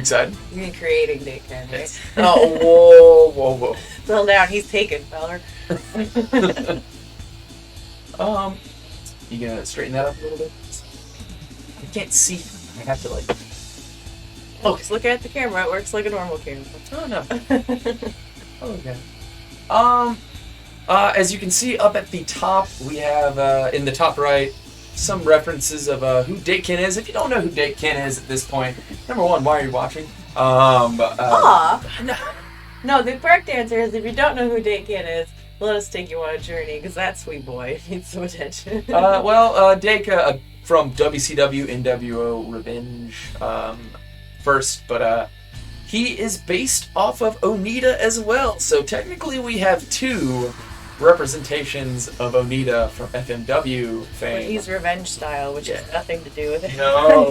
excited? You mean creating Dake Ken, right? Yes. Oh, whoa. Settle down, he's taken, feller. You gonna straighten that up a little bit? I can't see. I have to like. Oh, just look at the camera. It works like a normal camera. Oh no. Okay. As you can see up at the top, we have in the top right some references of who Dake Ken is. If you don't know who Dake Ken is at this point, number one, why are you watching? No, the correct answer is if you don't know who Dake Ken is, let us take you on a journey, because that sweet boy needs some attention. Dake from WCW nWo Revenge first, but he is based off of Onita as well. So technically we have two representations of Onita from FMW fame. But he's revenge style, which has nothing to do with it. No.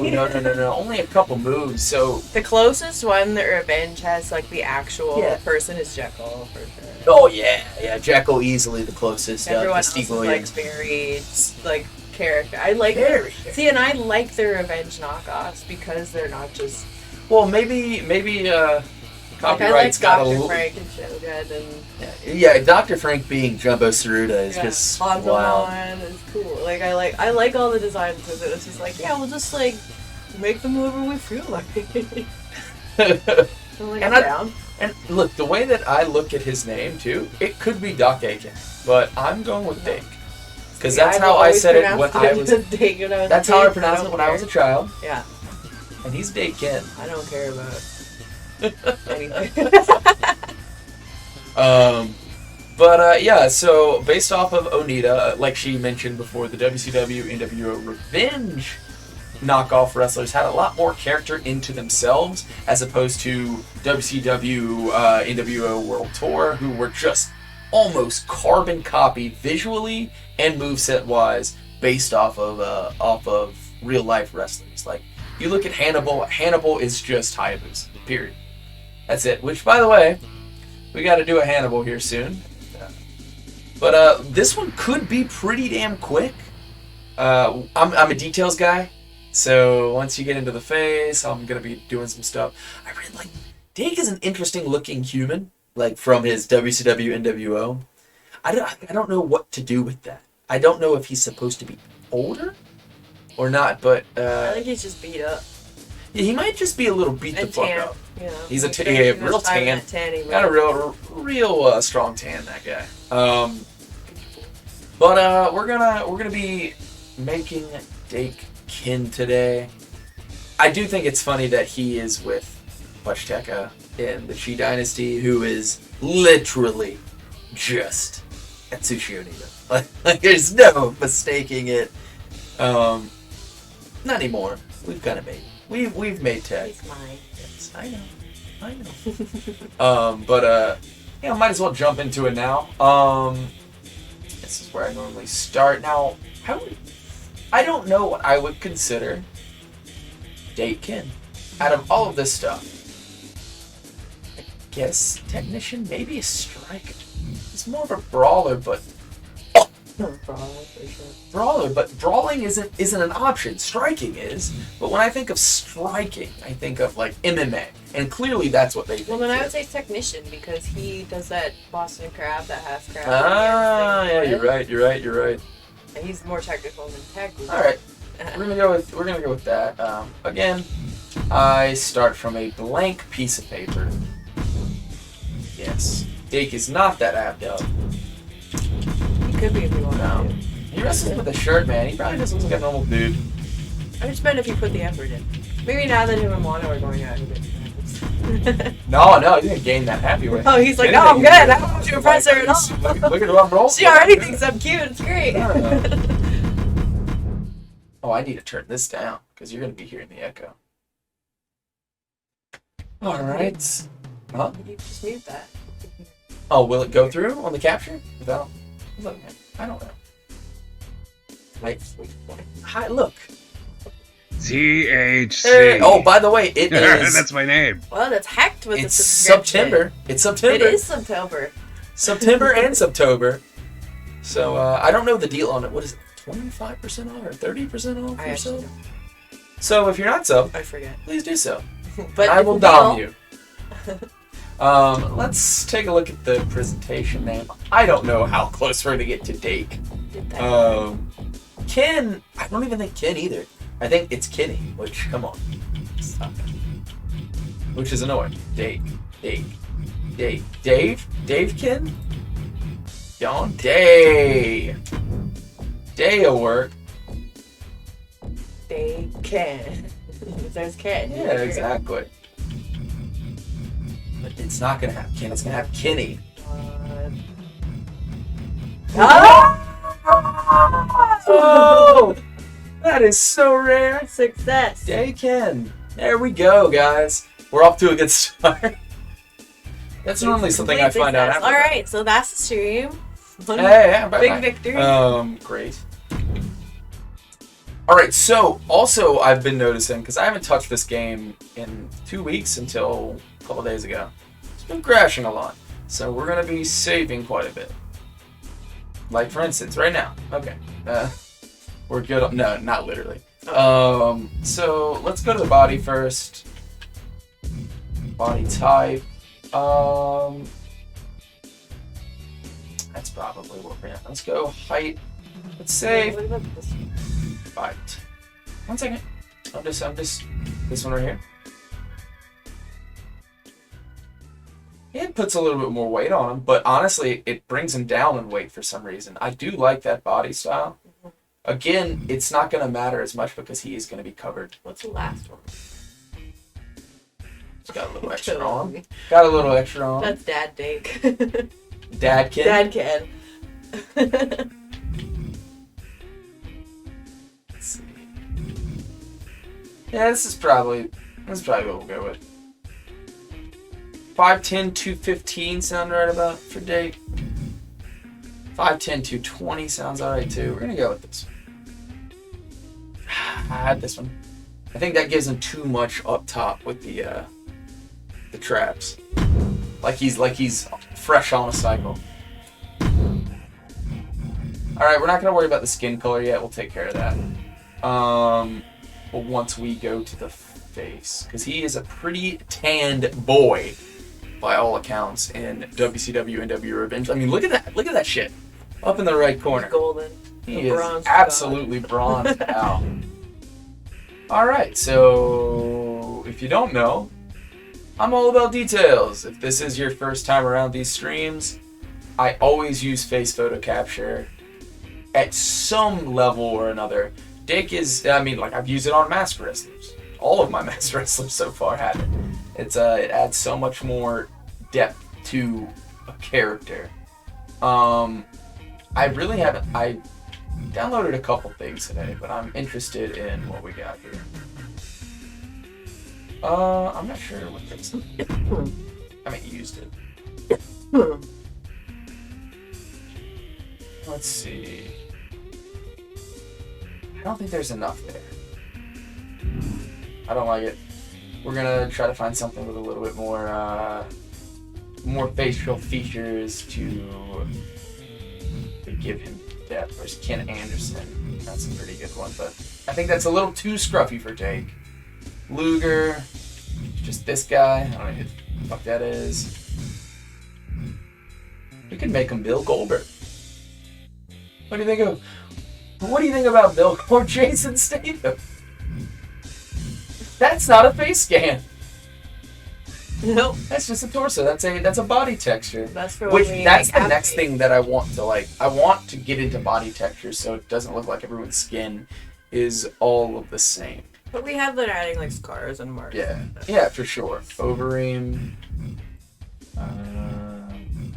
Only a couple moves. So the closest one that revenge has, like the actual person, is Jekyll for sure. Oh yeah, Jekyll easily the closest. Everyone else Steve is Williams. like very like character. I like see, and I like the revenge knockoffs because they're not just. Well, maybe copyright's got a little. Frank and Shogun and Dr. Frank being Jumbo Tsuruta is just wild. Is cool. Like I like all the designs because it was just like we'll just like make them whoever we feel like. And look, the way that I look at his name too, it could be Dake Ken, but I'm going with Dake because that's how I said it when I was. That's how I pronounced it when I was a child. Yeah. And he's Dake Ken. I don't care about anything. So based off of Onita, like she mentioned before, the WCW nWo Revenge knockoff wrestlers had a lot more character into themselves as opposed to WCW nWo World Tour, who were just almost carbon copy visually and moveset wise based off of real life wrestlers. Like you look at Hannibal is just Hayabusa, period. That's it. Which, by the way, we got to do a Hannibal here soon. But this one could be pretty damn quick. I'm a details guy, so once you get into the face, I'm gonna be doing some stuff. I really like Dake is an interesting looking human, like from his WCW nWo. I don't know what to do with that. I don't know if he's supposed to be older or not, but I think he's just beat up. Yeah, he might just be a little beat the fuck up. You know, he's a real tan. Got a real strong tan, that guy. But we're gonna be making Dake Ken today. I do think it's funny that he is with Puchteca in the Chee Dynasty, who is literally just Atsushi Onita. Like there's no mistaking it. Not anymore. We've kind of made it. We've made tag. He's mine. Yes, I know. Might as well jump into it now. This is where I normally start. Now, I don't know what I would consider Dake Ken out of all of this stuff. I guess technician, maybe a striker. He's more of a brawler, but brawling isn't an option. Striking is. But when I think of striking, I think of like MMA, and clearly that's what they think. Well, then I would say technician because he does that Boston crab, that half crab. You're right. And he's more technical than tech. All right, we're gonna go with that. Again, I start from a blank piece of paper. Yes, Dake is not that apt up. Could be if you want to. He wrestles with a shirt, man. He probably just looks like a normal dude. I just meant if you put the effort in. Maybe now that him and Mono are going out. No, he's gonna gain that happy weight. Oh, he's like, no, I'm good. I don't want to impress her at all. Look at who I'm rolling. She already thinks I'm cute. It's great. Oh, I need to turn this down because you're gonna be hearing the echo. All right. Huh? You just mute that. Oh, will it go through on the capture? Without? Look, man, I don't know. Hi, look. THC. Oh, by the way, it is. That's my name. Well, that's hacked with it's the subscription. It's September. It is September. September and September. So, I don't know the deal on it. What is it? 25% off or 30% off or so? So, if you're not sub, I forget. Please do so. But I it's will a dom deal. you. Let's take a look at the presentation name. I don't know how close we're gonna get to Dake. Ken, I don't even think Ken either. I think it's Kenny, which, come on. Stop it. Which is annoying. Dave Ken? Yawn? Day will work. Dake Ken. There's Ken. Yeah, exactly. But it's not gonna have Ken, it's gonna have Kenny. Oh! That is so rare. Success. Dake Ken. There we go, guys. We're off to a good start. That's normally something I find out after. Alright, so that's the stream. Hey, Big victory. Great. Alright, so also I've been noticing, because I haven't touched this game in 2 weeks until a couple days ago. It's been crashing a lot. So we're going to be saving quite a bit. Like, for instance, right now. Okay. We're good. No, not literally. So let's go to the body first. Body type. That's probably what we're at. Let's go height. Let's say What about this one? height. 1 second. I'm just this one right here. It puts a little bit more weight on him, but honestly, it brings him down in weight for some reason. I do like that body style. Again, it's not going to matter as much because he is going to be covered. What's the last one? Just got a little extra on. Got a little extra on. That's Dad Dake. Dad Ken. Dad Ken. Let's see. Yeah, this is probably what we'll go with. 5'10", 215 sound right about for Dake. 5'10", 220 sounds alright too. We're gonna go with this. I had this one. I think that gives him too much up top with the traps. Like he's fresh on a cycle. Alright, we're not gonna worry about the skin color yet, we'll take care of that. But once we go to the face, because he is a pretty tanned boy by all accounts in WCW and W Revenge. I mean, look at that shit up in the right corner. Golden. He is absolutely bronzed out. All right, so if you don't know, I'm all about details. If this is your first time around these streams, I always use face photo capture at some level or another. Dake is, I mean, like I've used it on masked wrestlers. All of my masked wrestlers so far have it. It adds so much more depth to a character. I really haven't. I downloaded a couple things today, but I'm interested in what we got here. I'm not sure what this. I haven't used it. Let's see. I don't think there's enough there. I don't like it. We're gonna try to find something with a little bit more facial features to give him depth. There's Ken Anderson. That's a pretty good one, but I think that's a little too scruffy for Dake. Luger, just this guy. I don't know who the fuck that is. We could make him Bill Goldberg. What do you think about Bill or Jason Statham? That's not a face scan. Nope. That's just a torso. That's a body texture. That's for that's the next thing that I want to like. I want to get into body texture so it doesn't look like everyone's skin is all of the same. But we have been adding like scars and marks. Yeah, for sure. Overeem,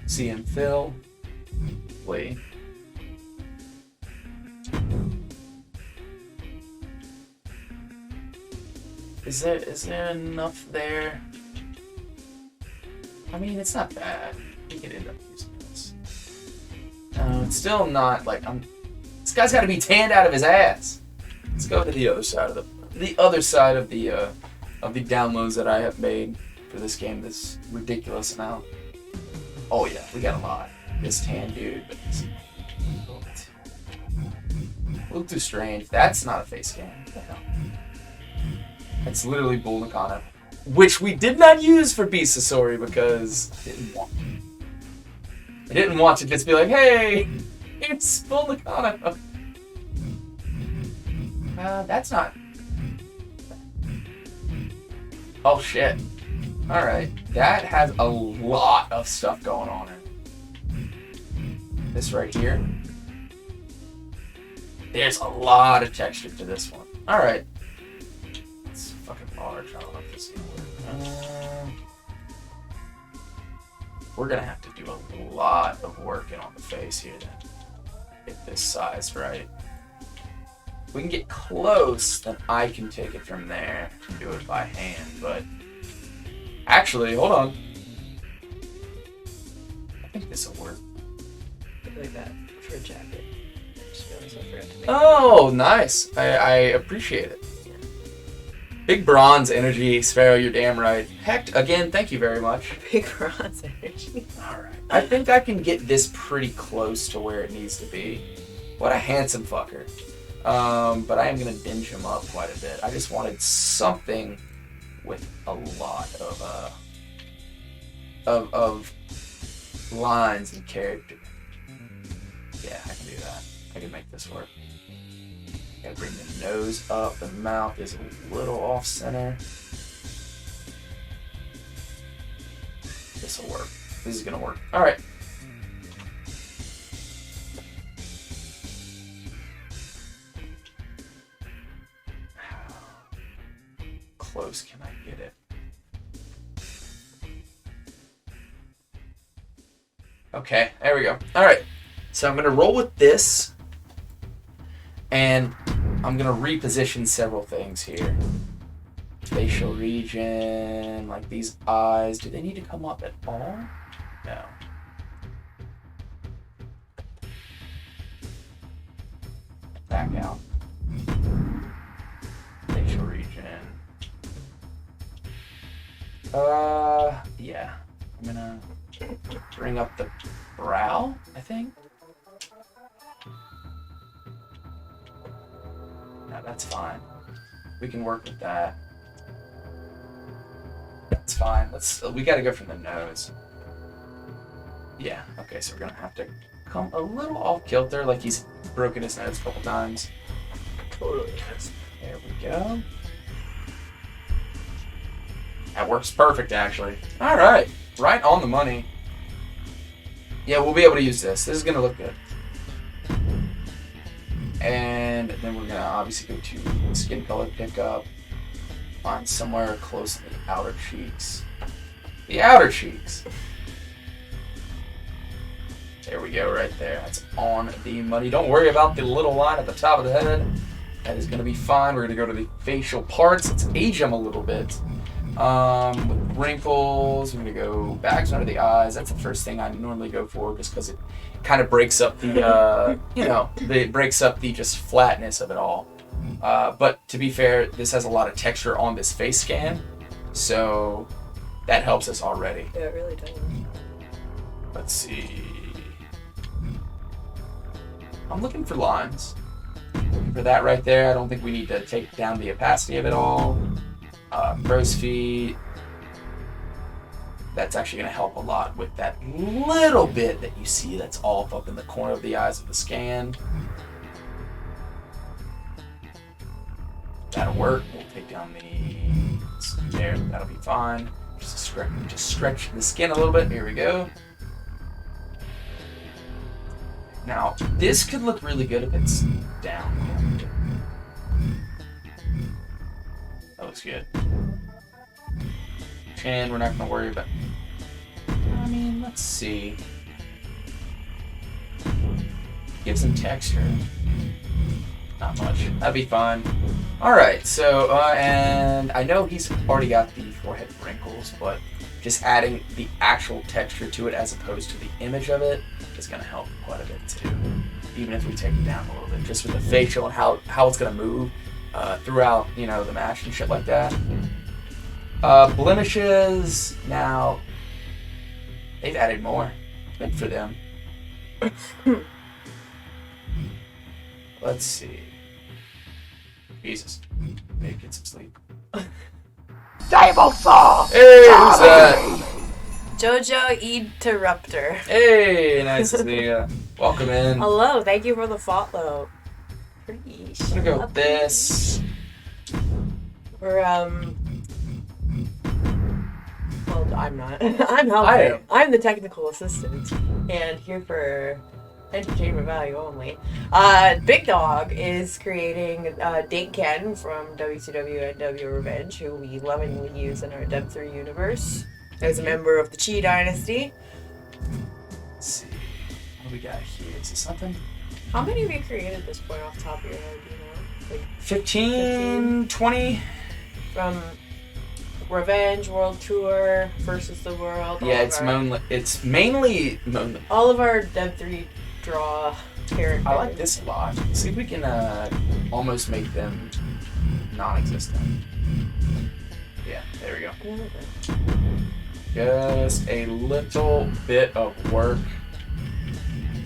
CM Phil, Lee. Is there enough there? I mean, it's not bad. We could end up using this. No, it's still not like this guy's got to be tanned out of his ass. Let's go to the other side of the downloads that I have made for this game. This ridiculous amount. Oh yeah, we got a lot. This tan dude, but it's a little too strange. That's not a face scan. What the hell? It's literally Bull Nakano. which we did not use for Bisasori because I didn't want to just be like, hey, it's full Nakano. That's not. Oh shit. Alright, that has a lot of stuff going on in it. This right here. There's a lot of texture to this one. Alright. It's fucking large. I don't know if this is gonna work. We're gonna have to do a lot of working on the face here to get this size right. If we can get close, then I can take it from there and do it by hand, but actually, hold on. I think this will work. Like that for a jacket. Just realized I forgot to make Oh, nice. I appreciate it. Big bronze energy, Sparrow, you're damn right. Heck, again, thank you very much. big bronze energy. Alright. I think I can get this pretty close to where it needs to be. What a handsome fucker. But I am going to dinge him up quite a bit. I just wanted something with a lot of lines and character. Yeah, I can do that. I can make this work. Gotta bring the nose up. The mouth is a little off center. This will work. This is gonna work. All right. How close can I get it? Okay, there we go. All right. So I'm going to roll with this, and I'm going to reposition several things here. Facial region, like these eyes. Do they need to come up at all? No. Back out. Facial region. Yeah. I'm going to bring up the brow, I think. No, that's fine. We can work with that. That's fine. We gotta go from the nose. Yeah, okay, so we're gonna have to come a little off kilter, like he's broken his nose a couple times. Totally. There we go. That works perfect, actually. Alright, right on the money. Yeah, we'll be able to use this. This is gonna look good. And then we're gonna obviously go to skin color pickup. Find somewhere close to the outer cheeks. The outer cheeks. There we go, right there. That's on the money. Don't worry about the little line at the top of the head. That is gonna be fine. We're gonna go to the facial parts. Let's age them a little bit. With wrinkles, I'm gonna go bags under the eyes. That's the first thing I normally go for, just because it kind of breaks up the, it breaks up the just flatness of it all. But to be fair, this has a lot of texture on this face scan, so that helps us already. Yeah, it really does. Let's see. I'm looking for lines. Looking for that right there. I don't think we need to take down the opacity of it all. Crow's feet. That's actually going to help a lot with that little bit that you see that's off up in the corner of the eyes of the scan. That'll work. We'll take down the there. That'll be fine. Just stretch the skin a little bit. Here we go. Now, this could look really good if it's down. That looks good. Chin, we're not going to worry about. I mean, let's see. Give some texture. Not much. That'd be fine. Alright, so, and I know he's already got the forehead wrinkles, but just adding the actual texture to it as opposed to the image of it is going to help quite a bit too. Even if we take it down a little bit, just with the facial and how it's going to move throughout, the match and shit like that. Blemishes, now, they've added more. Good for them. Let's see. Jesus. Maybe get some sleep. Table saw! Hey, who's that? Jojo Interrupter. Hey, nice to see you. Welcome in. Hello, thank you for the follow. Pretty I'm gonna go with this. We're well, I'm not. I'm helping. I'm the technical assistant and here for entertainment value only. Big Dog is creating Dake Ken from WCW and nWo Revenge, who we lovingly use in our W3 universe as a member of the Chee Dynasty. Let's see. What do we got here? Is this something? How many have you created at this point off the top of your head? Do you know? Like 15, 20? from Revenge, World Tour, Versus the World. Yeah, it's mainly all of our W3 draw characters. I like this a lot. See if we can almost make them non-existent. Yeah, there we go. Just a little bit of work.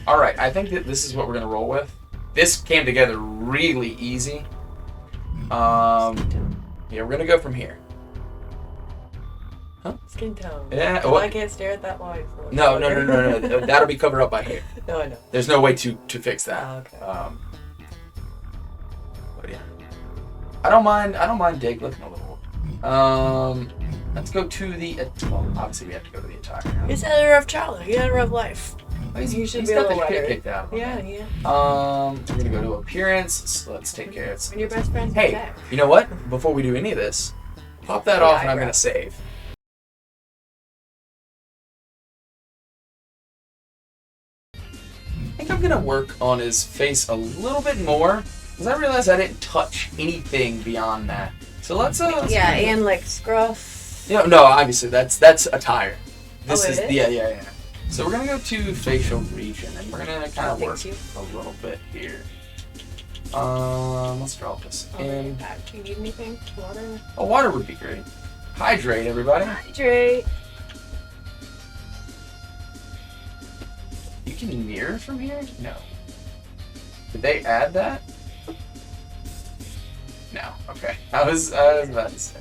Alright, I think that this is what we're going to roll with. This came together really easy. Yeah, we're going to go from here. Huh? Skin tone. Yeah. Well, I can't stare at that line for No. That'll be covered up by here. No, I know. There's no way to fix that. Oh, okay. But yeah. I don't mind Dake looking a little. Let's go to the. Well, obviously we have to go to the attire. He's had a rough childhood. He had a rough life. He should he's be got able the to shit weather kicked out of him. Yeah. We're gonna go to appearance. So let's take care of it. When your best friend's Hey, back. you know what? Before we do any of this, pop that off, and I'm gonna save. I think I'm gonna work on his face a little bit more because I realized I didn't touch anything beyond that. So let's yeah, and like scruff. Yeah, no, obviously that's attire. This Oh, is it is? yeah. So we're gonna go to facial region and we're gonna kind of work Thank you. a little bit here. Let's drop this in. Do you need anything? Water? Oh, water would be great. Hydrate, everybody. Hydrate. You can mirror from here? No. Did they add that? No. Okay. I was about to say.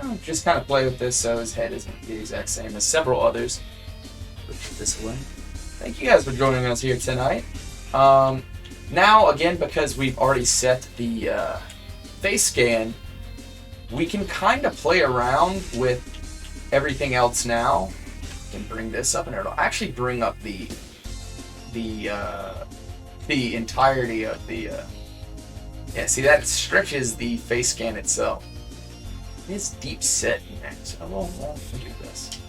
Well, just kind of play with this so his head isn't the exact same as several others. Push this away. Thank you guys for joining us here tonight. Now, again, because we've already set the face scan, we can kind of play around with everything else now. Can bring this up and it'll actually bring up the entirety of the yeah, see that stretches the face scan itself. It's deep set in there, so we'll do this.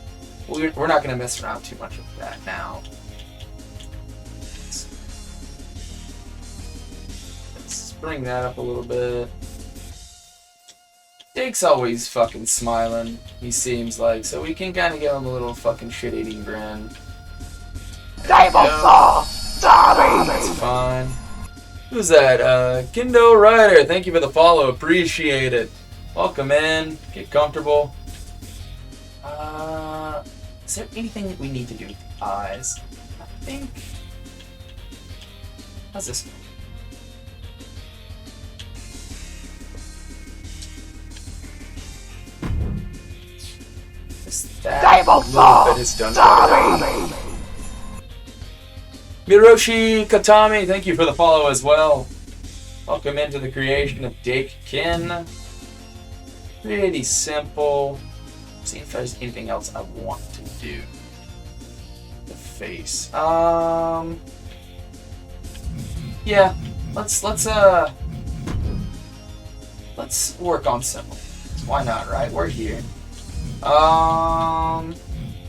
We're not going to mess around too much with that now. Let's bring that up a little bit. Dake's always fucking smiling, he seems like, so we can kind of give him a little fucking shit-eating grin. Table saw! That's fine. Who's that? Kindo Rider, thank you for the follow, appreciate it. Welcome in, get comfortable. Is there anything that we need to do with the eyes? I think... How's this go? That little bit is done for Miroshi Katami, thank you for the follow as well. Welcome into the creation of Dake Ken. Pretty simple. See if there's anything else I want to do. The face. Yeah. Let's work on simple. Why not, right? We're here.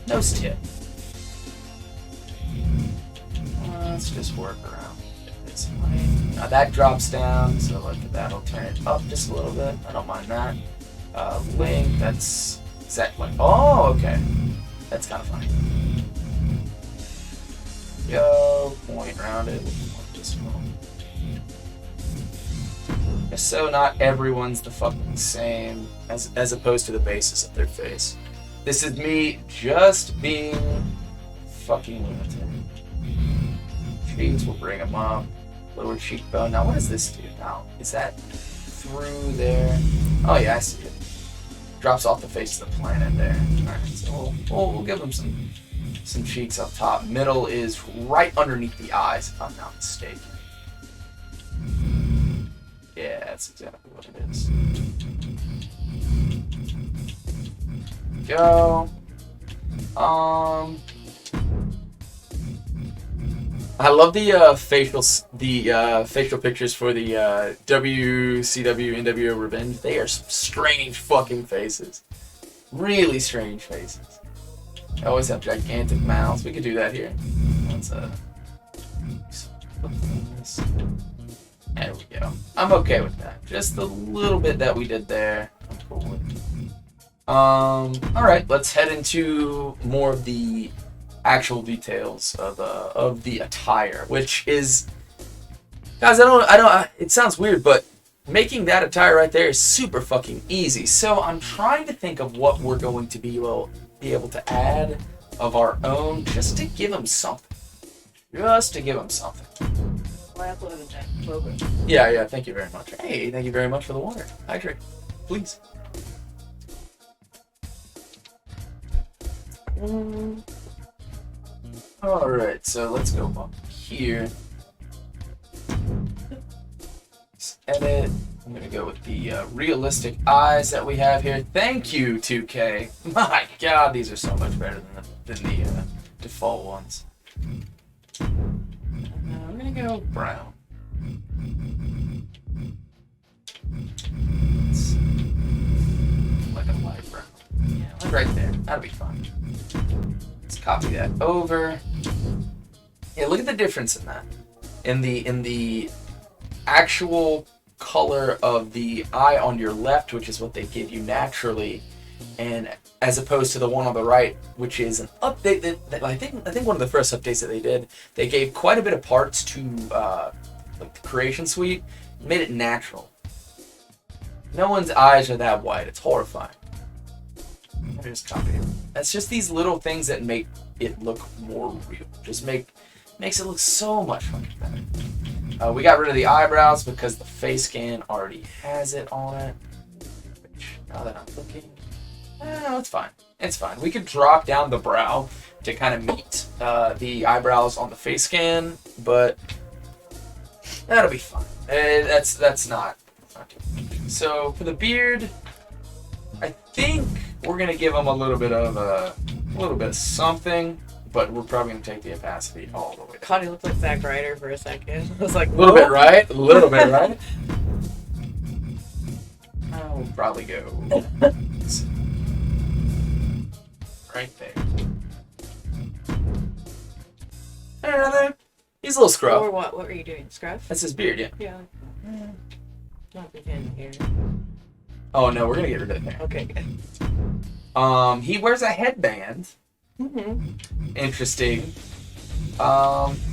Nose tip. Let's just work around this way. Now that drops down, so like that'll turn it up just a little bit. I don't mind that. Link, that's exactly. Oh, okay. That's kind of funny. Go, point around it. Just so not everyone's the fucking same, as opposed to the basis of their face. This is me just being fucking lunatic. Cheeks will bring them up. Lower cheekbone. Now what does this do now? Is that through there. Oh yeah, I see it. Drops off the face of the planet there. Alright, so we'll give him some cheeks up top. Middle is right underneath the eyes, if I'm not mistaken. Yeah, that's exactly what it is. Go. I love the facial pictures for the WCW nWo Revenge. They are some strange fucking faces. Really strange faces. They always have gigantic mouths. We could do that here. Let's there we go. I'm okay with that. Just the little bit that we did there. I'm cool with. Alright, let's head into more of the actual details of the attire, which is, guys, it sounds weird, but making that attire right there is super fucking easy. So I'm trying to think of what we're going to be able to add of our own, just to give them something. Just to give them something. Yeah, thank you very much. Hey, thank you very much for the water. Hydrate, please. Alright, so let's go up here. Let's edit. I'm gonna go with the realistic eyes that we have here. Thank you, 2K. My god, these are so much better than the default ones. I'm gonna go brown. It's like a light brown. Yeah, like right there. That'll be fun. Let's copy that over. Yeah, look at the difference in that. In the actual color of the eye on your left, which is what they give you naturally, and as opposed to the one on the right, which is an update that I think one of the first updates that they did, they gave quite a bit of parts to like the creation suite, made it natural. No one's eyes are that white. It's horrifying. I just copy it. That's just these little things that make it look more real. Just makes it look so much fucking better. We got rid of the eyebrows because the face scan already has it on it. Which, now that I'm looking, it's fine. It's fine. We could drop down the brow to kind of meet the eyebrows on the face scan, but that'll be fine. That's not too much. So for the beard, I think we're gonna give him a little bit of something, but we're probably gonna take the opacity all the way. God, he looked like Zack Ryder for a second. I was like, a little bit, right? A little bit, right? We'll probably go right there. He's a little scruff. Or what? What were you doing? Scruff? That's his beard, yeah. Yeah. Not pretend here. Oh no, we're gonna get rid of it. Okay, good. He wears a headband. Mm-hmm. Interesting.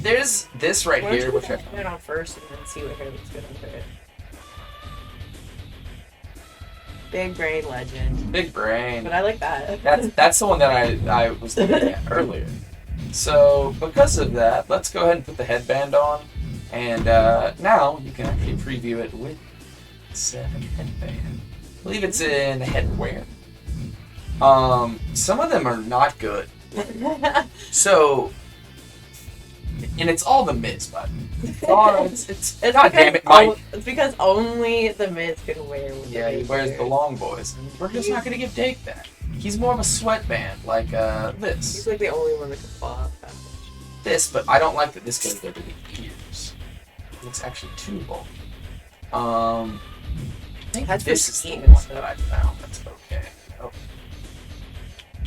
There's this right here, which I put it on first and then see what hair looks good under it. Big brain legend. Big brain. But I like that. That's the one that I was looking at earlier. So because of that, let's go ahead and put the headband on, and now you can actually preview it with said headband. I believe it's in headwear. Some of them are not good. So, and it's all the Miz, but it's God damn it, Mike. It's because only the Miz can wear. Yeah, he wears the long boys, and we're just not gonna give Dake that. He's more of a sweatband, like this. He's like the only one that can fall off that much. This, but I don't like that this goes over the ears. It's actually too bulky. I think That's this is the cute, one so. that I found that's okay.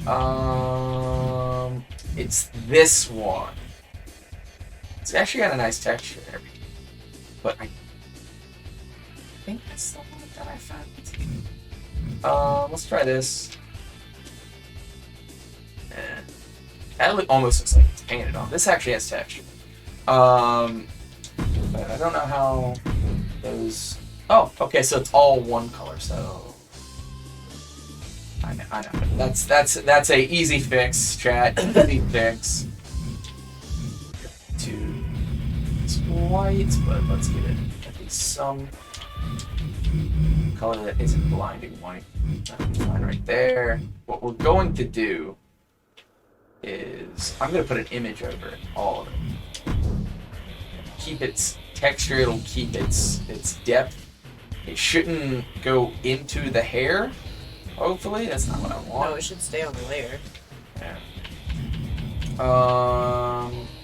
Oh. It's this one. It's actually got a nice texture and everything. But I think that's the one that I found. Let's try this. And that almost looks like it's painted on. This actually has texture. But I don't know how those. Oh, okay, so it's all one color. So I know. That's a easy fix, chat. Easy fix. To it's white, but let's give it at least some color that isn't blinding white. That'll be fine right there. What we're going to do is I'm going to put an image over all of it. Keep its texture, it'll keep its depth. It shouldn't go into the hair, hopefully. That's not what I want. No, it should stay on the layer. Yeah.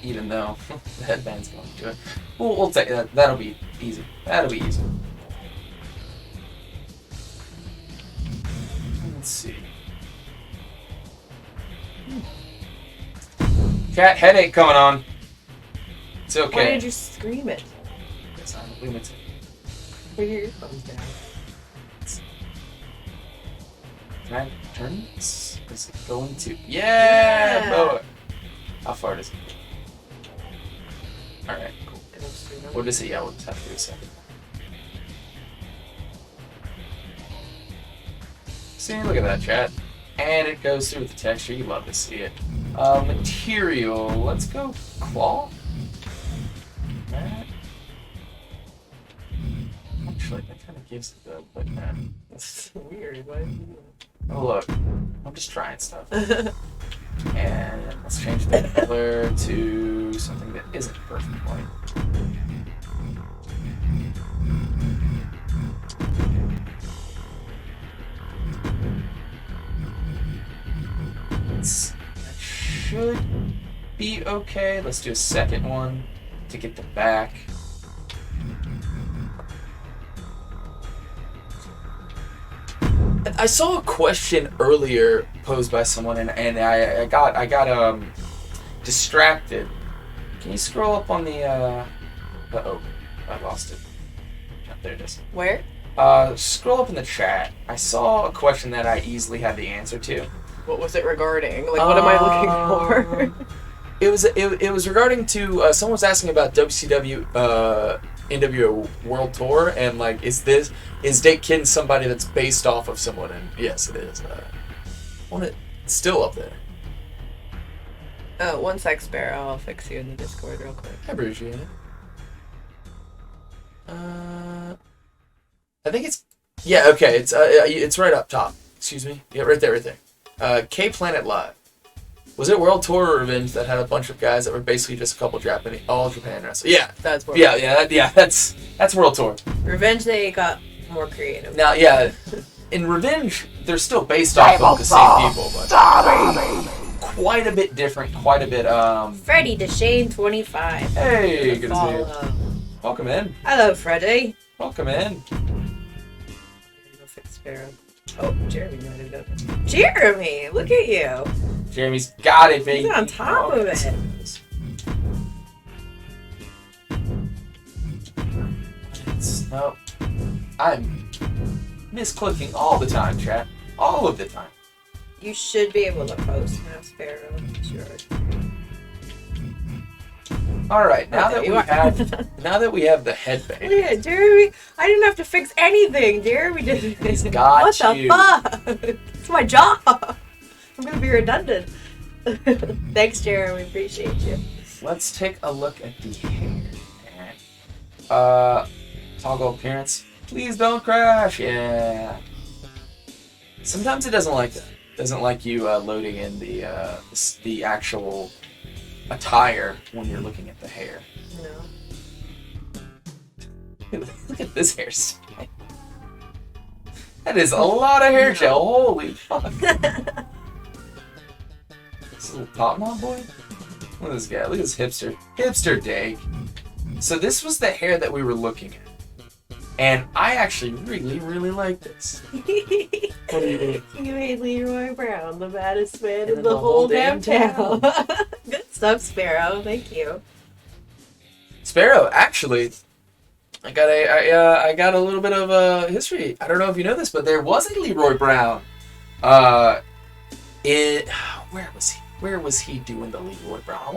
Even though the headband's going to it. We'll take that. That'll be easy. That'll be easy. Let's see. Cat headache coming on. It's okay. Why did you scream it? Because I'm limited. Put your earphones down. Can I turn this? Is it going to? Yeah! Boy. How far does it go? Alright, cool. What does it? Yeah, we'll just have to do a second. See, look at that, chat. And it goes through with the texture. You love to see it. Material. Let's go cloth. That. Actually, that kind of gives it the like that. That's weird. Why? Oh look, I'm just trying stuff. And let's change the color to something that isn't perfect white. That should be okay. Let's do a second one to get the back. I saw a question earlier posed by someone, and I got distracted. Can you scroll up on the oh, I lost it. Oh, there it is. Where? Scroll up in the chat. I saw a question that I easily had the answer to. What was it regarding? Like, what am I looking for? It was regarding to someone was asking about WCW nWo World Tour, and like, is Dake Ken somebody that's based off of someone? And yes, it is. It's still up there. Oh, one sec, Sparrow. I'll fix you in the Discord real quick. Hi, Brugia. I think it's okay. It's right up top. Excuse me. Yeah, right there. K Planet Live. Was it World Tour or Revenge that had a bunch of guys that were basically just a couple all Japan wrestlers? Yeah. That's World Yeah, that's World Tour. Revenge, they got more creative. Now, yeah, in Revenge, they're still based off of the same people, but quite a bit different, quite a bit, Freddie DeShane 25. Hey, good to see you. Welcome in. Hello, Freddie. Welcome in. Go fix Sparrow. Oh, Jeremy might have done it. Jeremy, look at you. Jeremy's got it, baby. He's on top of it. Nope. I'm misclicking all the time, chat. All of the time. You should be able to post now, Sparrow. Sure. All right, now that we have the headband. Yeah, Jeremy. I didn't have to fix anything. Jeremy did it. He's got what you. What the fuck? It's my job. I'm gonna be redundant. Thanks, Jeremy. Appreciate you. Let's take a look at the hair. Toggle appearance. Please don't crash. Yeah. Sometimes it doesn't like that. It doesn't like you loading in the actual attire when you're looking at the hair. No. Look at this hairstyle. That is a lot of hair gel. Holy fuck. This little top knot boy? Look at this guy. Look at this hipster. Hipster Dake. So this was the hair that we were looking at. And I actually really, really like this. What do you think? You made Leroy Brown the baddest man in the whole damn town. Good stuff, Sparrow. Thank you. Sparrow, actually, I got a little bit of history. I don't know if you know this, but there was a Leroy Brown. Where was he? Where was he doing the Leroy Brown? I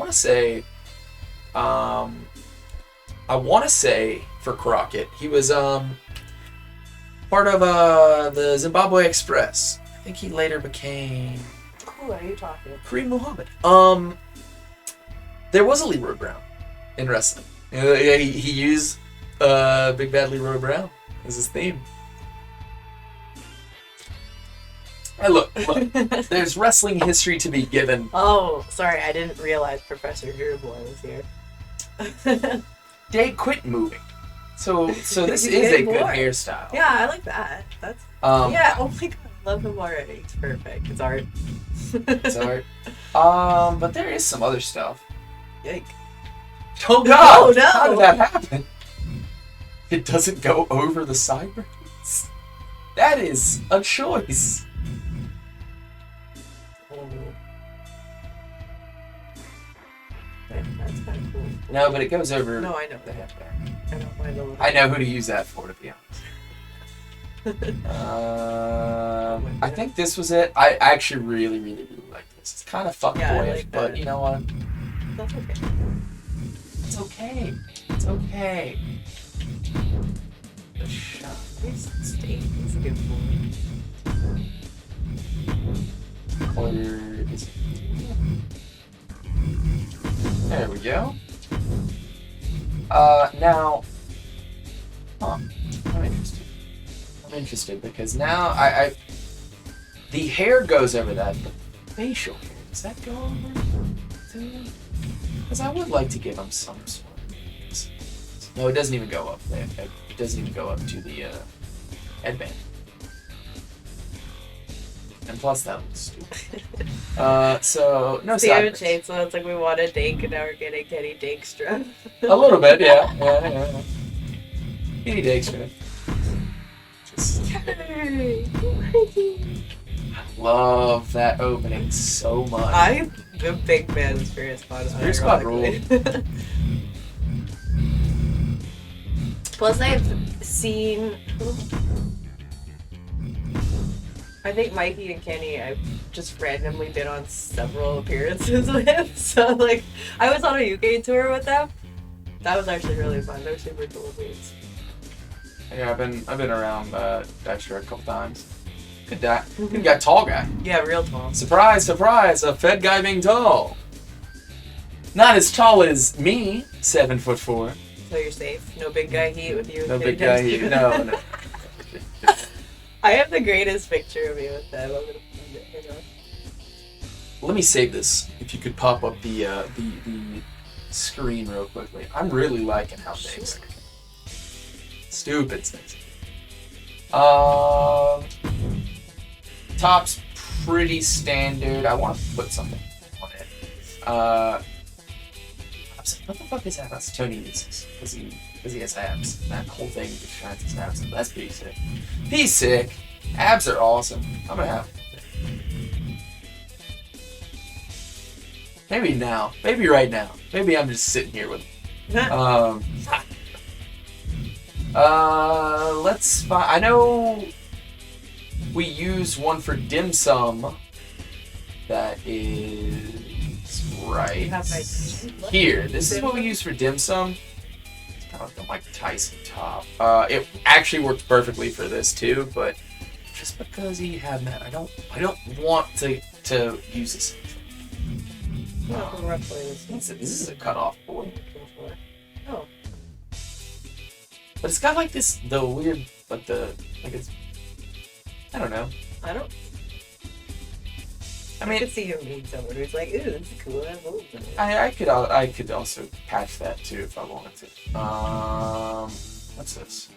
want to say for Crockett, he was part of the Zimbabwe Express. I think he later became. Who are you talking? Kareem Muhammad. There was a Leroy Brown in wrestling. He used Big Bad Leroy Brown as his theme. Hey, look. There's wrestling history to be given. Oh, sorry, I didn't realize Professor Drew Boy was here. Dake quit moving. So this is Good a boy. good hairstyle. Yeah, I like that. That's yeah. Oh my god, I love him already. It's perfect. It's art. It's art. But there is some other stuff. Yike. Oh god! Oh, no. How did that happen? It doesn't go over the sideburns. That is a choice. That's kind of cool. No, but it goes over. No, I know. the headband. I don't mind a little. I know who to use that for, to be honest. I think this was it. I actually really like this. It's kind of fuckboyish, Yeah, I like but that. you know what? That's okay. It's okay. It's okay. The shot. He's a good boy. Color is. There we go. Now. Huh. I'm interested because now I the hair goes over that, but the facial hair, does that go over? Because I would like to give him some sort of. No, it doesn't even go up there. It doesn't even go up to the headband. And plus that looks stupid. So no See, I haven't sideburns. changed, so it's like we wanted Dake, and now we're getting Kenny Dakestra. A little bit, yeah. Kenny Dakestra. Yay! I love that opening so much. I'm a big fan of Spirit Squad. Spirit Squad ironically. Plus, I've seen. I think Mikey and Kenny, I've just randomly been on several appearances with. So, like, I was on a UK tour with them. That was actually really fun. They're super cool dudes. Yeah, I've been around Dexter a couple times. Good guy. Good guy, tall guy. Yeah, real tall. Surprise, surprise! A Fed guy being tall. Not as tall as me, 7'4". So you're safe. No big guy heat with you. No Kenny big guy Dexter. here. No. I have the greatest picture of me with them. I'm gonna find it. Hang on. Let me save this. If you could pop up the screen real quickly. I'm really liking how things. Stupid things. Top's pretty standard. I want to put something on it. What the fuck is that? That's Tony uses because he has abs. That whole thing just shines his abs. That's pretty sick. He's sick. Abs are awesome. I'm gonna have. Maybe now. Maybe right now. Maybe I'm just sitting here with him. Let's find. I know we use one for dim sum. That is right You have my- here. This is what we use for dim sum. It's kind of like the Mike Tyson top. It actually worked perfectly for this too, but just because he had that, I don't want to use this. This is a cutoff board. Oh. But it's got like the weird, like it's, I don't know. I mean, I could see him being someone who's like, ooh, this is cool. I love it. I could also patch that too if I wanted to. What's this?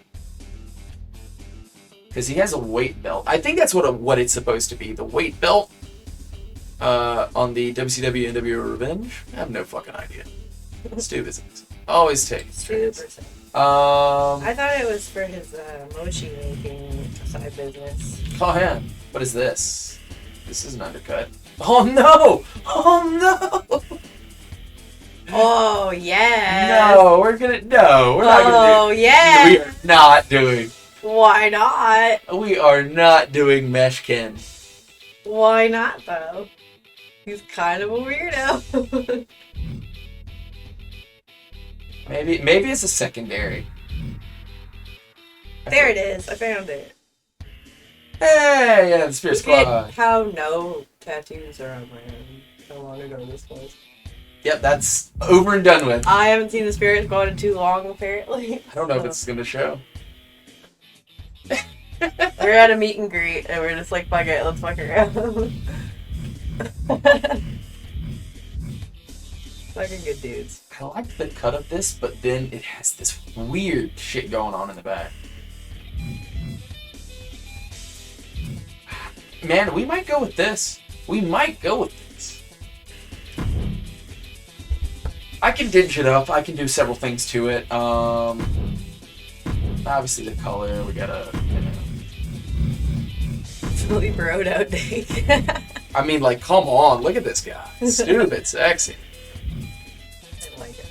Because he has a weight belt. I think that's what it's supposed to be. The weight belt on the WCW nWo Revenge. I have no fucking idea. Stupid. Always take. Super. I thought it was for his mochi making side business. Oh yeah. What is this? This is an undercut. Oh no! Oh no! Oh yeah. No, we're not gonna do. Oh yeah. We are not doing. Why not? We are not doing Mesh Ken. Why not though? He's kind of a weirdo. Maybe it's a secondary. There it is. I found it. Hey, yeah, the Spirit Look at Squad. how no tattoos are on my arm. How long ago this was. Yep, that's over and done with. I haven't seen the Spirit Squad in too long, apparently. I don't know if it's gonna show. We're at a meet and greet, and we're just like, fuck it, let's fuck around. Fucking good dudes. I like the cut of this, but then it has this weird shit going on in the back. Man, we might go with this. We might go with this. I can dinge it up. I can do several things to it. Obviously the color, we gotta, you know. Fully broed out Dake. I mean, like, come on, look at this guy. Stupid sexy. I like it.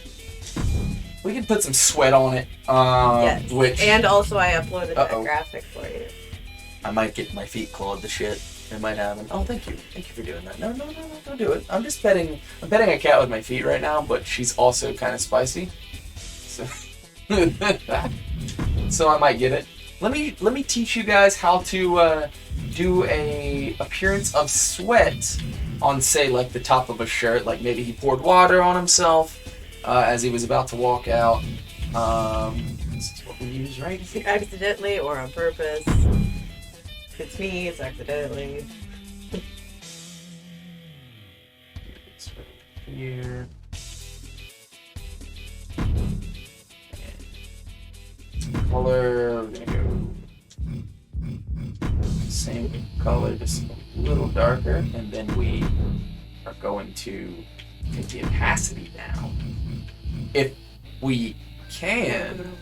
We can put some sweat on it. Yes. Which And also I uploaded that graphic for you. I might get my feet clawed to shit. It might happen. Oh, thank you. Thank you for doing that. No, don't do it. I'm just petting a cat with my feet right now, but she's also kind of spicy. So, so I might get it. Let me teach you guys how to do a appearance of sweat on, say, like the top of a shirt. Like maybe he poured water on himself as he was about to walk out. This is what we use right here. Accidentally or on purpose. If it's me, it's accidentally. It's right here. Color, we're gonna go same color, just a little darker, and then we are going to take the opacity down. If we can.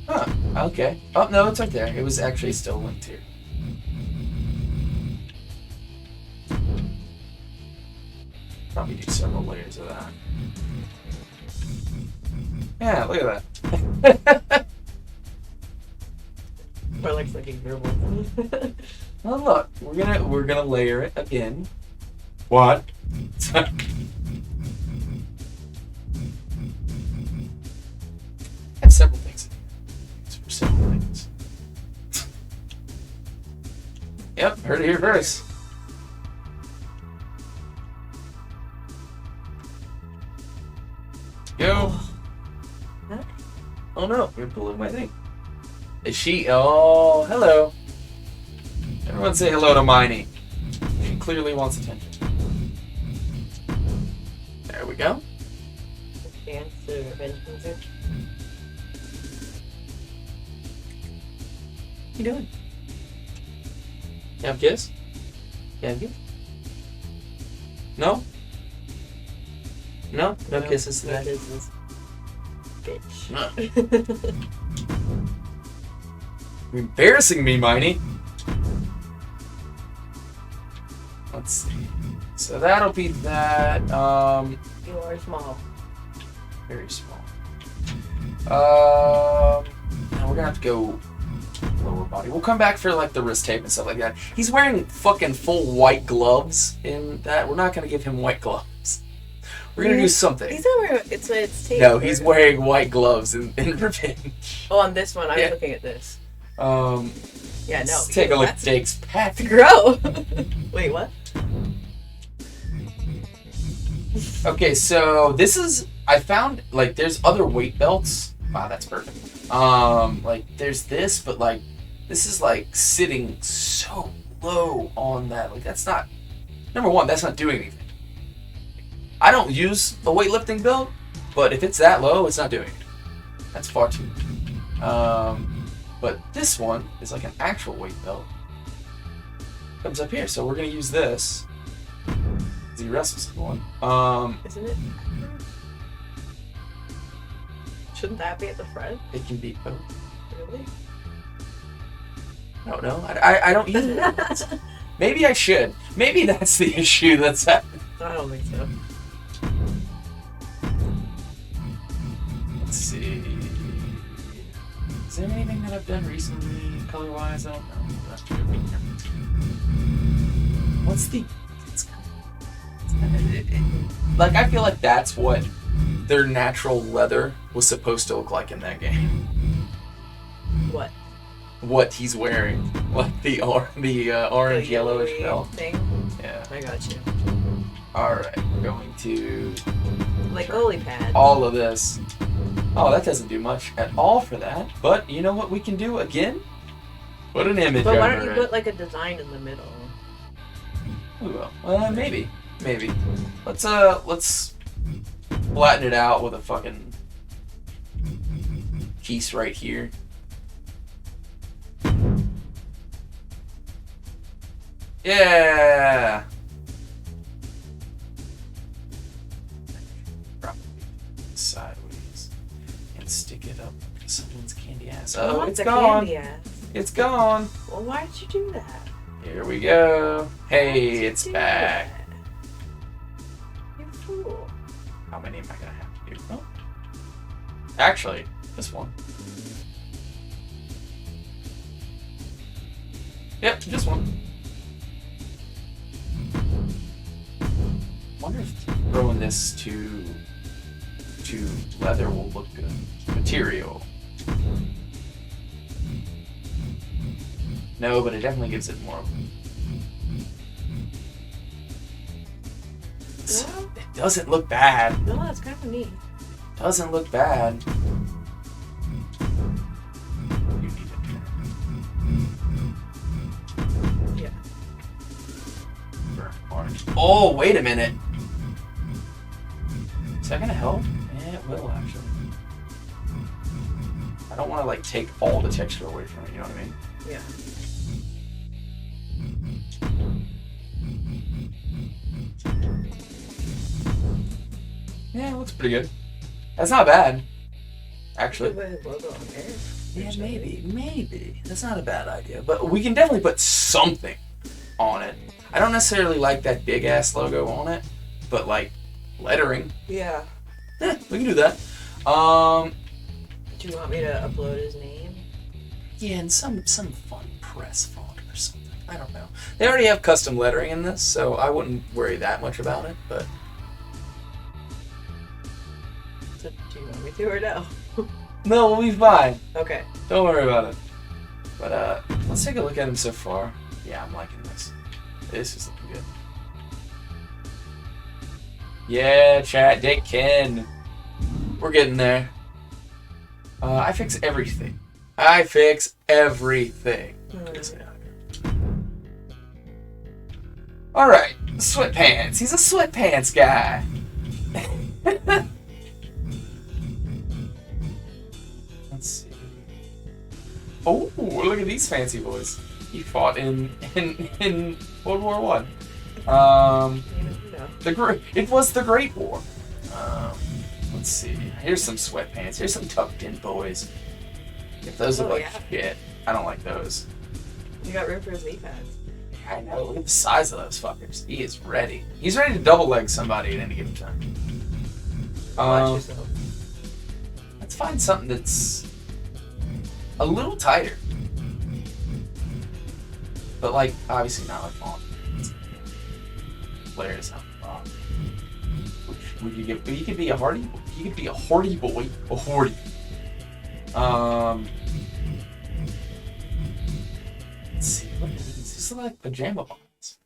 Huh, okay. Oh, no, it's right there. It was actually still linked here. Probably do several layers of that. Yeah, look at that. Or like fucking verbal. Well, look, we're gonna layer it again. What? Have several things in here. It's for several things. Yep, heard it here first. Go. Oh no, you're pulling my thing. Is she? Oh, hello. Everyone say hello to Miney. She clearly wants attention. There we go. Dance to revenge music. What you doing? You have a kiss? You have a kiss? No? No? No kisses today? No kisses. Bitch. No. You're embarrassing me, Miney. Let's see. So that'll be that. You are small. Very small. Now we're gonna have to go lower body. We'll come back for like the wrist tape and stuff like that. He's wearing fucking full white gloves in that. We're not gonna give him white gloves. We're gonna do something. He's not wearing it's tape. No, he's wearing white gloves in Revenge. Oh, on this one, I was looking at this. Yeah, no. Let's take a look at Dake's pack. Grow. Wait, what? Okay, so this is I found like there's other weight belts. Wow, that's perfect. Like there's this, but like this is like sitting so low on that. Like that's not number one. That's not doing anything. I don't use a weightlifting belt, but if it's that low, it's not doing it. That's far too much. But this one is like an actual weight belt. Comes up here, so we're gonna use this. He wrestles one. Isn't it? Shouldn't that be at the front? It can be both. Really? I don't know. I don't use it. Maybe I should. Maybe that's the issue that's happening. I don't think so. Let's see. Is there anything that I've done recently, color-wise? I don't know. What's the... Like, I feel like that's what their natural leather was supposed to look like in that game. What? What he's wearing. Like the orange yellowish belt. Thing? Yeah. I got you. Alright, we're going to... Like goalie pad. all of this Oh, that doesn't do much at all for that. But you know what we can do again? Put an image But why over don't you it. put like a design in the middle? We will. Maybe. Let's flatten it out with a fucking piece right here. Yeah. Probably sideways and stick it up to someone's candy ass. Oh, What's it's a gone. candy ass? It's gone. Well, why did you do that? Here we go. Why Hey, did you it's do back. that? You fool. How many am I gonna have to do? Oh. Actually, this one. Yep, just one. Wonder if throwing this to leather will look good. Material. No, but it definitely gives it more. Well, It doesn't look bad. no, that's kind of neat. Doesn't look bad. You need it. Yeah. Burnt orange. Oh, wait a minute. Is that gonna help? Yeah, it will actually. I don't want to like take all the texture away from it. You know what I mean? Yeah. Yeah, it looks pretty good. That's not bad. Actually. Put his logo on there. Yeah, maybe. That's not a bad idea. But we can definitely put something on it. I don't necessarily like that big ass logo on it, but like lettering. Yeah. Yeah, we can do that. Do you want me to upload his name? Yeah, and some fun press font or something. I don't know. They already have custom lettering in this, so I wouldn't worry that much about it, but So, do you want me to or no? no, we'll be fine. Okay. Don't worry about it. But let's take a look at him so far. Yeah, I'm liking this. This is looking good. Yeah, chat, Dake Ken. We're getting there. I fix everything. Alright, sweatpants. He's a sweatpants guy. Let's see. Oh, look at these fancy boys. He fought in World War One. It was the Great War. Let's see. Here's some sweatpants. Here's some tucked in boys. If those look like shit, I don't like those. You got room for his knee pads. I know. Look at the size of those fuckers. He is ready. He's ready to double leg somebody at any given time. Watch yourself. Let's find something that's a little tighter, but like obviously not like long. Flares up. You could be a hardy. You could be a hardy boy. A hardy. Let's see. What are these? These look like pajama bottoms.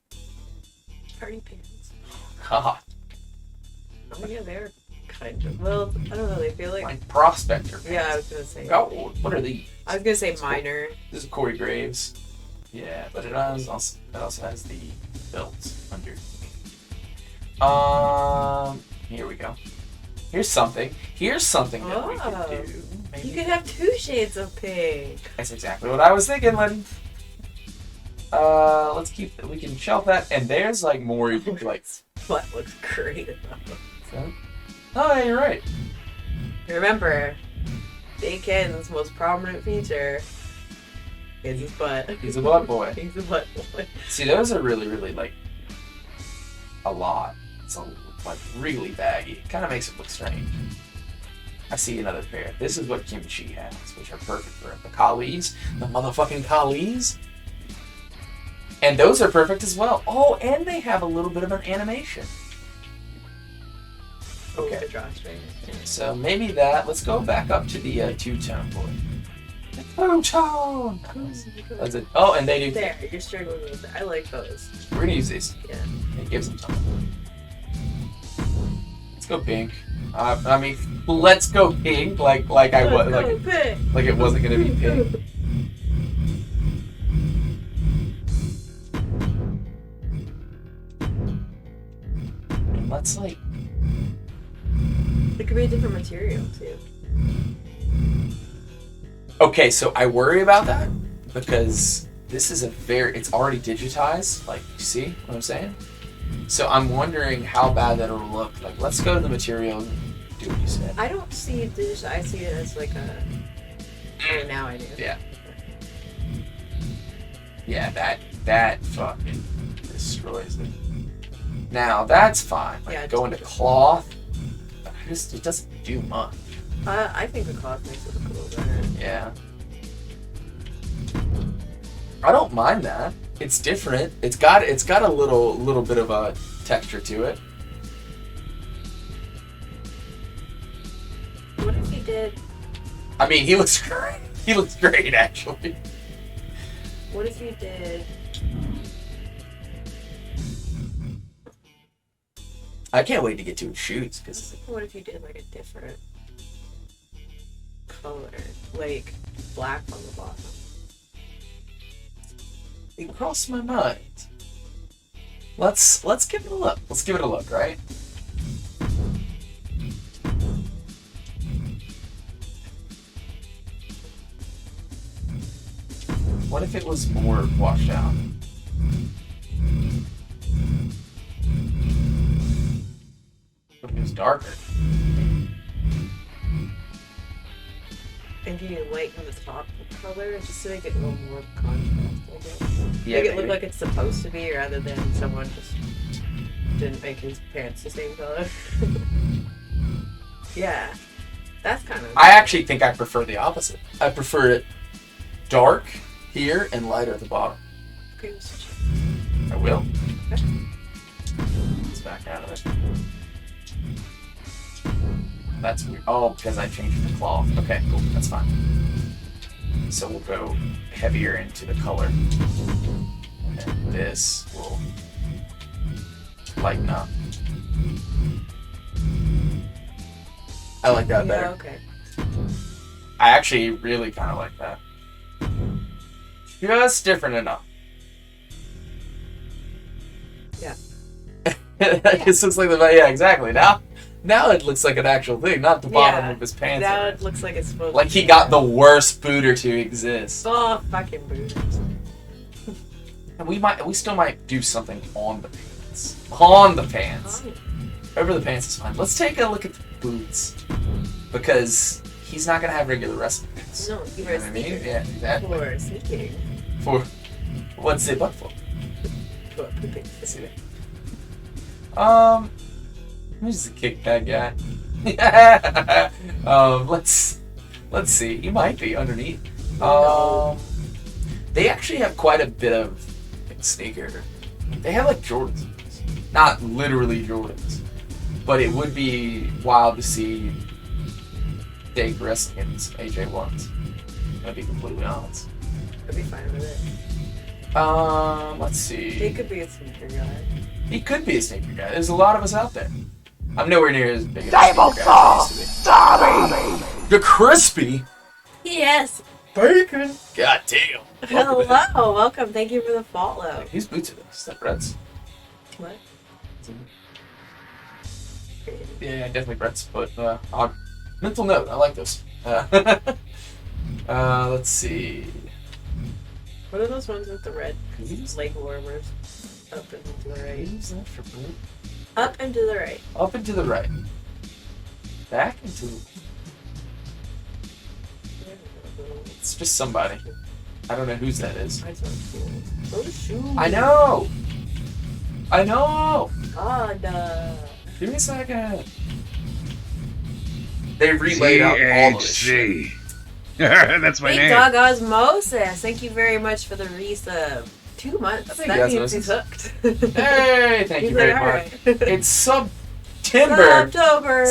Party pants. God. Oh yeah, they're kind of. Well, I don't know. They feel like prospector pants. Yeah, I was gonna say. Oh, what are these? I was gonna say That's cool. minor. This is Corey Graves. Yeah, but it also has the belt under. Here we go. Here's something that we could do. Maybe. You could have 2 shades of pink. That's exactly what I was thinking, Lenny. Let's keep. We can shelf that, and there's like more. Like What looks great. oh, yeah, you're right. Remember, Dake Ken's most prominent feature is his butt. He's a butt boy. He's a butt boy. See, those are really, really like a lot. It's like really baggy. Kind of makes it look strange. I see another pair. This is what Kimchi has, which are perfect for the CAWs, the motherfucking CAWs. And those are perfect as well. Oh, and they have a little bit of an animation. Okay. The drawstring. So maybe that. Let's go back up to the two-tone boy. The two-tone! That's it. Oh, and they do. There, you're struggling with it. I like those. We're gonna use these. Yeah. It gives them something. It's Let's go pink. I mean, let's go pink. Like I was like it wasn't gonna be pink. And let's like. It could be a different material too. Okay, so I worry about that because this is it's already digitized. Like, you see what I'm saying? So I'm wondering how bad that'll look. Like, let's go to the material and do what you said. I don't see it digital. I see it as like a. Oh, now I do. Yeah. Yeah, that fucking destroys it. Now that's fine. Like, Yeah, go into cloth. It doesn't do much. I think the cloth makes it look a little better. Yeah. I don't mind that. It's different. It's got a little bit of a texture to it. What if he did? I mean, he looks great. He looks great, actually. What if he did? I can't wait to get to his shoots because. What if you did like a different color, like black on the bottom? It crossed my mind. Let's give it a look. Let's give it a look, right? What if it was more washed out? What if it was darker? And you lighten the top color just to make it a little more contrast, I guess. Yeah, Make it look like it's supposed to be rather than someone just didn't make his pants the same color. Yeah. That's kind of... I actually think I prefer the opposite. I prefer it dark here and lighter at the bottom. Okay, we'll switch it. I will. Okay. Let's back out of it. That's weird. Oh, because I changed the cloth. Okay, cool. That's fine. So we'll go heavier into the color. And then this will lighten up. I like that better. Yeah, okay. I actually really kind of like that. Just different enough. Yeah. It just looks like yeah, exactly. Now it looks like an actual thing, not the bottom of his pants. Now it looks like it's supposed like to be. he got the worst booter to exist. Oh, fucking booters. And we still might do something on the pants. On the pants. Oh. Over the pants is fine. Let's take a look at the boots. Because he's not gonna have regular wrestling boots. No, you You wear know a what I mean? sneaker. Yeah, exactly. For sneaking. For what's it but for? For pooping. Let's see who's the kickback guy? Let's see. He might be underneath. They actually have quite a bit of sneaker. They have like Jordans, not literally Jordans, but it would be wild to see Dake wrestling in some AJ1s. I'll be completely honest. I'd be fine with it. Let's see. He could be a sneaker guy. He could be a sneaker guy. There's a lot of us out there. I'm nowhere near as big as a Table sneaker guy as I used saw! to be. Dobby! The crispy Yes. bacon. God damn. Hello. Welcome. Thank you for the follow. Whose boots are those? Is that Brett's? What? Yeah, definitely Brett's. But mental note. I like those. Let's see. What are those ones with the red These? leg warmers? Up and to the right. Who's that for Brett? Up and to the right. Up and to the right. Back and to the... It's just somebody. I don't know whose that is. I saw cool. Those shoes. I know! I know! God. Give me a second. They relayed out all of this shit. THC. That's my Big name. Dog Osmosis. Thank you very much for the resub. 2 months. Thank That you, means he's Osmosis. hooked. Hey, thank you He's very like, much. alright. It's September. October.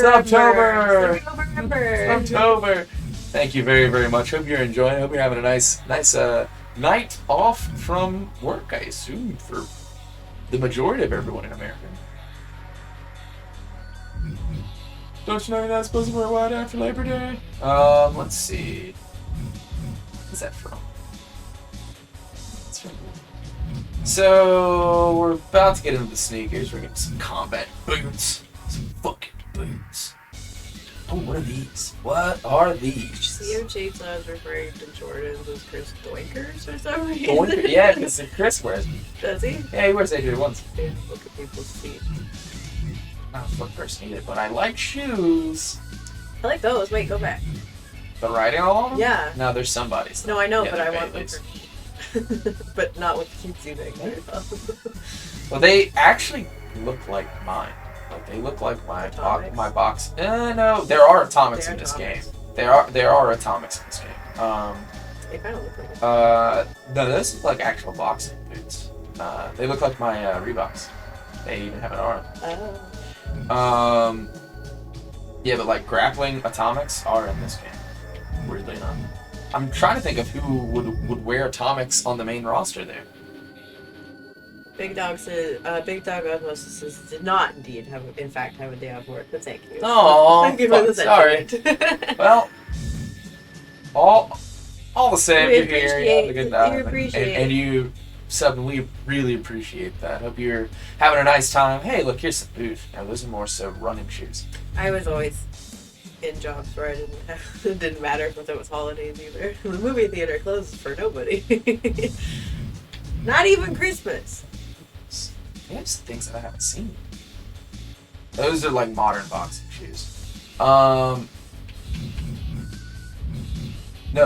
Thank you very, very much. Hope you're enjoying. Hope you're having a nice night off from work, I assume, for the majority of everyone in America. Don't you know you're not supposed to wear white after Labor Day? Let's see. What's that from? It's from... So, we're about to get into the sneakers. We're getting some combat boots. Some fucking boots. Oh, what are these? What are these? See how Chase was referring to Jordans as Chris Doinkers or some reason? Doinker? Yeah, because Chris wears them. Does he? Yeah, he wears AJ ones. Yeah, look at people's feet. Not a foot person either, but I like shoes. I like those. Wait, go back. The writing all of them? Yeah. No, there's somebody's. No, I know, Yeah, but I they're want them Baileys. for but not with the cutesy thing. Well, they actually look like mine. Like they look like my Atomics? my box. No, there are atomics They're in this atomics. game. There are atomics in this game. They kind of look like it. No, those look like actual boxing boots. They look like my Reeboks. They even have an arm. Oh. Yeah, but like grappling atomics are in this game. Weirdly enough. I'm trying to think of who would wear atomics on the main roster there. Big Dog says, Big Dog Osmosis did not indeed have a day off work, but thank you. Oh, Thank you for the sorry. sentiment. Well, all the same, We you're here. You have a good time. we appreciate and you sub, we really appreciate that. Hope you're having a nice time. Hey, look, here's some boots. Now, those are more so running shoes. I was always in jobs where it didn't matter if it was holidays either. The movie theater closes for nobody. Not even Christmas. There's things that I haven't seen. Those are like modern boxing shoes. No,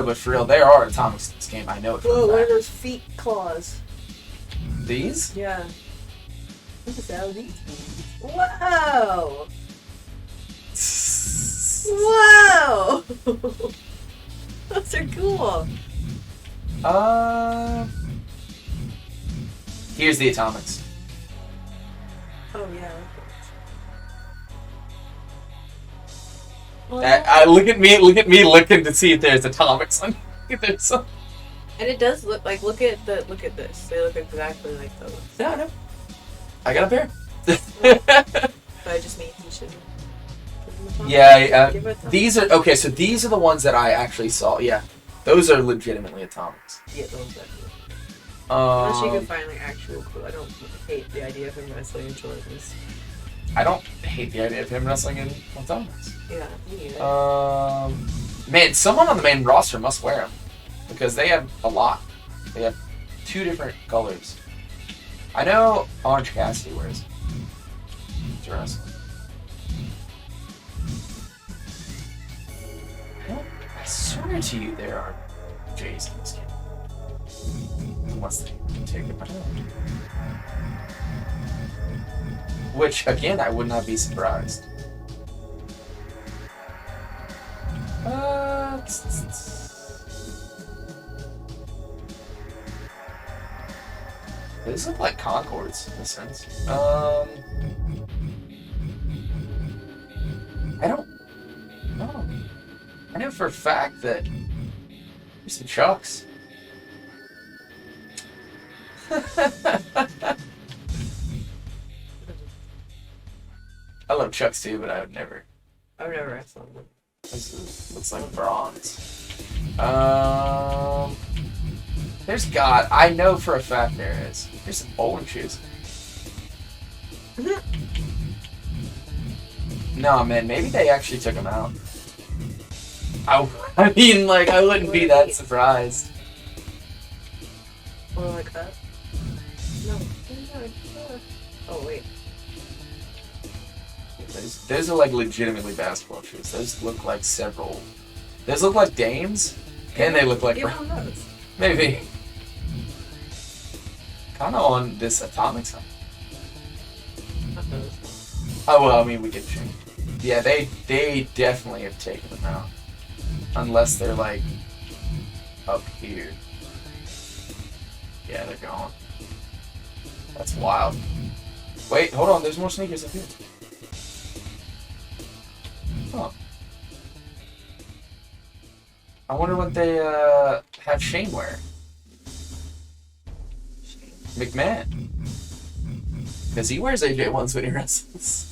but for real, there are atomics in this game. I know it. Whoa, For what a are fact. those feet claws? These? Yeah. What the hell are these? Whoa! Whoa! Those are cool. Here's the atomics. Oh yeah. Look at me looking to see if there's atomics on. If there's some. And it does look like look at this. They look exactly like those. Yeah, I know. I got a pair. But I just mean you should. Yeah, Give it a thumbs these are okay. So these are the ones that I actually saw. Yeah, those are legitimately atomics. Yeah, those are cool. Unless you can Um, find like actual cool. I don't hate the idea of him wrestling in Jordans. I don't hate the idea of him wrestling in atomics. Yeah, me neither. Man, someone on the main roster must wear them because they have a lot. They have 2 different colors. I know Orange Cassidy wears them to wrestle. I swear to you, there are J's in this game. Unless they take it out. Which, again, I would not be surprised. These look like Concords in a sense. I don't know. I know for a fact that there's some Chucks. I love Chucks too, but I would never. I've never wrestled them. This looks like bronze. There's God. I know for a fact there is. There's some bowling shoes. No, man. Maybe they actually took them out. I mean, like, I wouldn't be that surprised. Or like that? No. Oh wait. Those are like legitimately basketball shoes. Those look like several. Those look like dames, and they look like Give them those. maybe. Kind of on this atomic side. Not those. Oh well, I mean we could change. Yeah, they definitely have taken them out, unless they're like up here. Yeah, they're gone. That's wild. Wait, hold on. There's more sneakers up here. Huh. I wonder what they have Shane wear. McMahon. Because he wears AJ ones when he wrestles.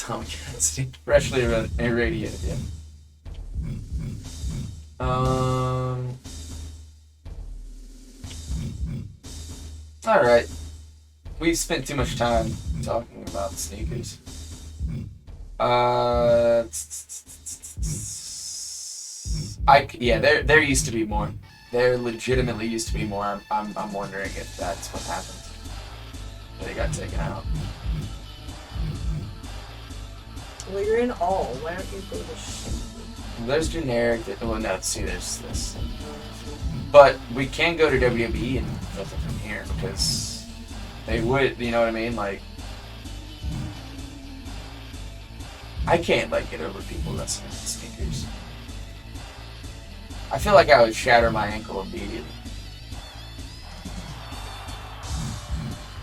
atomic acid. Freshly irradiated, yeah. Alright. We've spent too much time talking about the sneakers. Yeah, there used to be more. There legitimately used to be more. I'm wondering if that's what happened. They got taken out. Well, you're in all. Why don't you go to shit? There's generic. Well, no, see, there's this. But we can go to WWE and filter from here because they would, you know what I mean? Like, I can't, like, get over people wrestling in sneakers. I feel like I would shatter my ankle immediately.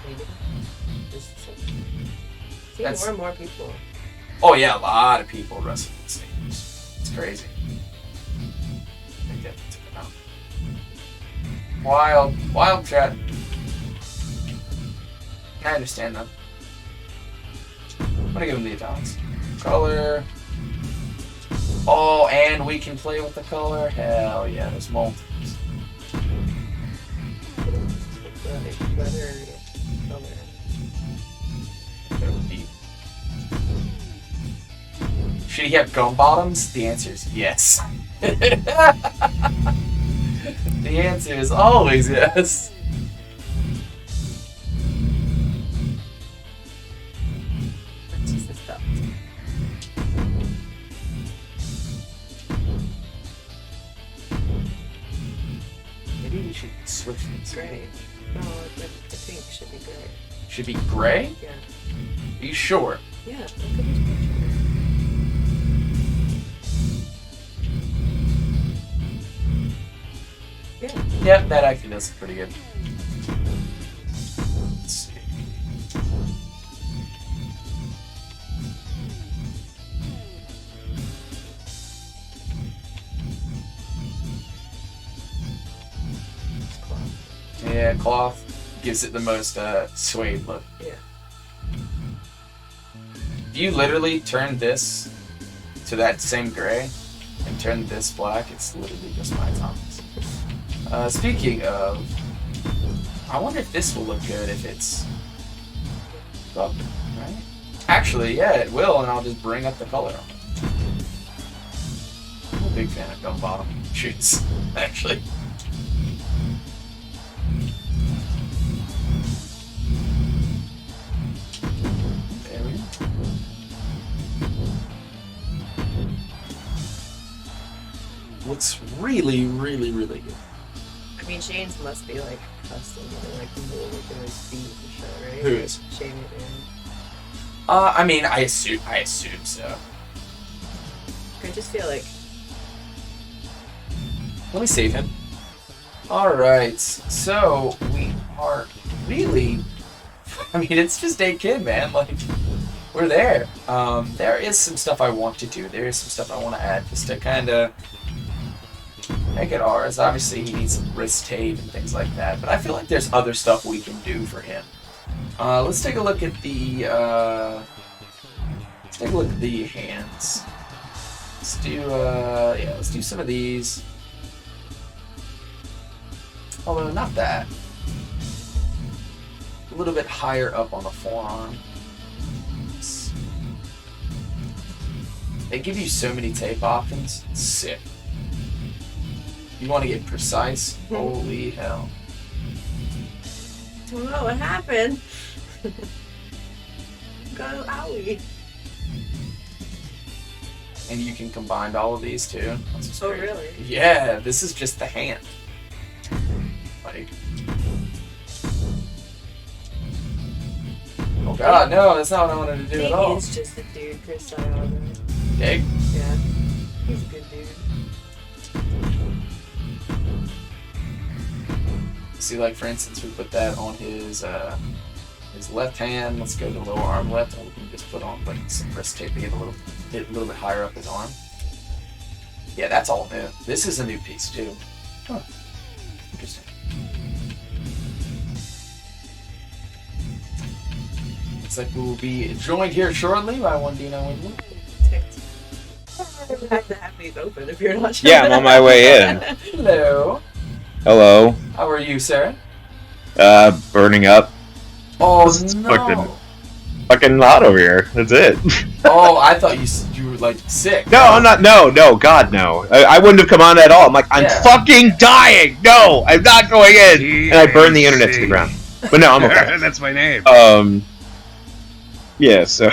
Maybe. See more and more people. Oh yeah, a lot of people wrestling in sneakers. It's crazy. They definitely took it out. Wild chat. I understand that. I'm gonna give them the atoms. Color. Oh, and we can play with the color? Hell yeah, there's multiples. Should he have gum bottoms? The answer is yes. The answer is always yes. Maybe we should switch these. Gray. No, the pink should be gray. Should be gray? Yeah. Are you sure? Yeah, look at this picture. Yeah. Yep, that actually does look pretty good. Let's see. Yeah, cloth gives it the most suede look. Yeah. If you literally turn this to that same gray and turn this black, it's literally just my atoms. Speaking of, I wonder if this will look good if it's up, right? Actually, yeah, it will, and I'll just bring up the color on it. I'm a big fan of gum bottom shoes, actually. There we go. Looks really, really, really good. I mean, Shane's must be like custom, like molded to his feet and shit, right? Who is? Shane McMahon. I mean, I assume so. I just feel like. Let me save him. Alright, so we are really... I mean, it's just Dake Ken, man. Like, we're there. There is some stuff I want to do. There is some stuff I want to add just to kind of make it ours. Obviously, he needs some wrist tape and things like that, but I feel like there's other stuff we can do for him. Let's take a look at the hands. Let's do let's do some of these. Although not that. A little bit higher up on the forearm. They give you so many tape options. It's sick. You want to get precise? Holy hell. Don't know what happened. Go owie. And you can combine all of these too. That's what's Oh, great. really? Yeah, this is just the hand. Like, oh god, no, that's not what I wanted to do at all. He is just a dude, Chris Dynasty. Dake? Yeah, he's a good dude. See, like for instance, we put that on his left hand. Let's go to the lower arm left, and we can just put on like some wrist tape to get a little bit higher up his arm. Yeah, that's all new. This is a new piece too. Huh. Interesting. Looks like we will be joined here shortly by one Dino Winwood. You have to have these open if you're not. Yeah, I'm on my way in. Hello. Hello. How are you, Sarah? Burning up. Oh, It's no. Fucking hot over here. That's it. Oh, I thought you were, like, sick. No, I'm not. No, God, no. I wouldn't have come on at all. I'm like, I'm Yeah. fucking dying. No, I'm not going in. And I burned the internet to the ground. But no, I'm okay. That's my name. Yeah, so.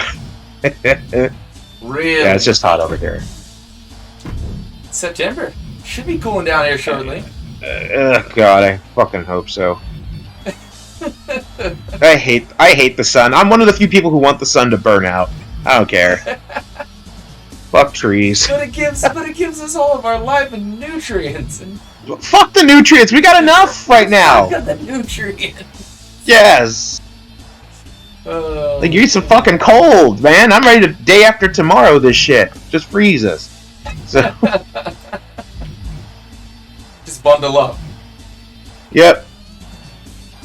Really? Yeah, it's just hot over here. September. Should be cooling down here shortly. God, I fucking hope so. I hate the sun. I'm one of the few people who want the sun to burn out. I don't care. Fuck trees. But it gives us all of our life and nutrients. And Fuck the nutrients. We got enough right I now. got the nutrients. Yes. Like, you need some fucking cold, man. I'm ready to day after tomorrow this shit. Just freeze us. So, Just bundle up. yep.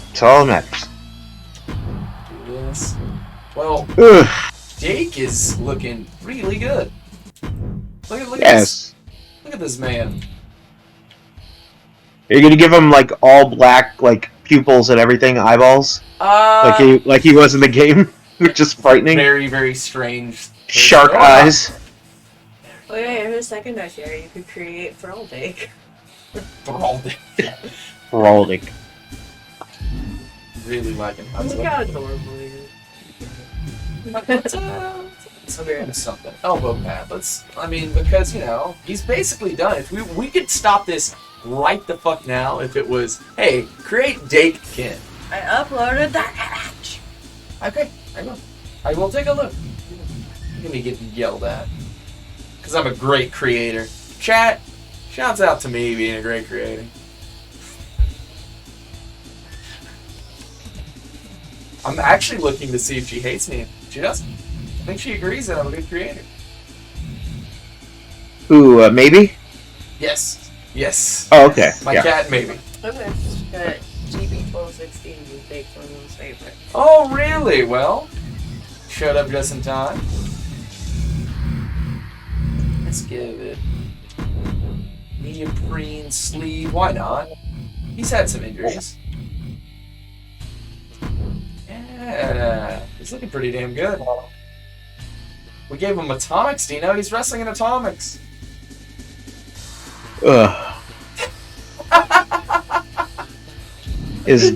That's all that matters. Do this. Well, Ugh. Dake is looking really good. Look at Yes. this. Look at this man. Are you gonna give him, like, all black, like, pupils and everything, eyeballs? Like he was in the game? Which is frightening. Very, very strange. Shark Oh, eyes. Oh yeah, here's a second idea. You could create Feral Dake. Thralding. Frightening. Really liking how Look how adorable he is. Let's give him something. Elbow pad. Because, he's basically done. If we could stop this right the fuck now if it was, hey, create Dake Ken. I uploaded that image. Okay, I will take a look. You're gonna get yelled at. Because I'm a great creator. Chat, shouts out to me being a great creator. I'm actually looking to see if she hates me. She doesn't. I think she agrees that I'm a good creator. Ooh, maybe? Yes. Yes. Oh, okay. My Yeah. cat, maybe. Okay, good. GB1216 was Dake's one of his favorites. Oh, really? Well, showed up just in time. Let's give it neoprene sleeve. Why not? He's had some injuries. Yeah, he's looking pretty damn good. We gave him atomics, Dino. He's wrestling in atomics. Ugh. is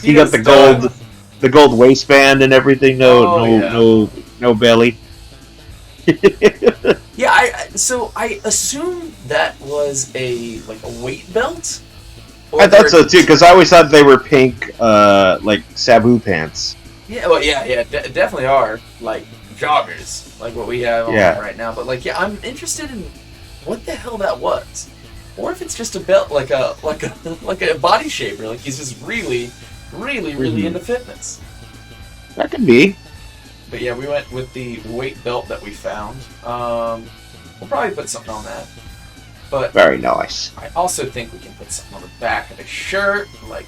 he got the gold waistband and everything? No belly. Yeah, I assume that was a weight belt. I thought so too, because I always thought they were pink, like Sabu pants. Yeah, well, yeah, definitely are like joggers, like what we have on right now. But I'm interested in what the hell that was, or if it's just a belt, like a body shaper. Like he's just really into fitness. That could be. But yeah, we went with the weight belt that we found. We'll probably put something on that. But very nice. I also think we can put something on the back of his shirt, like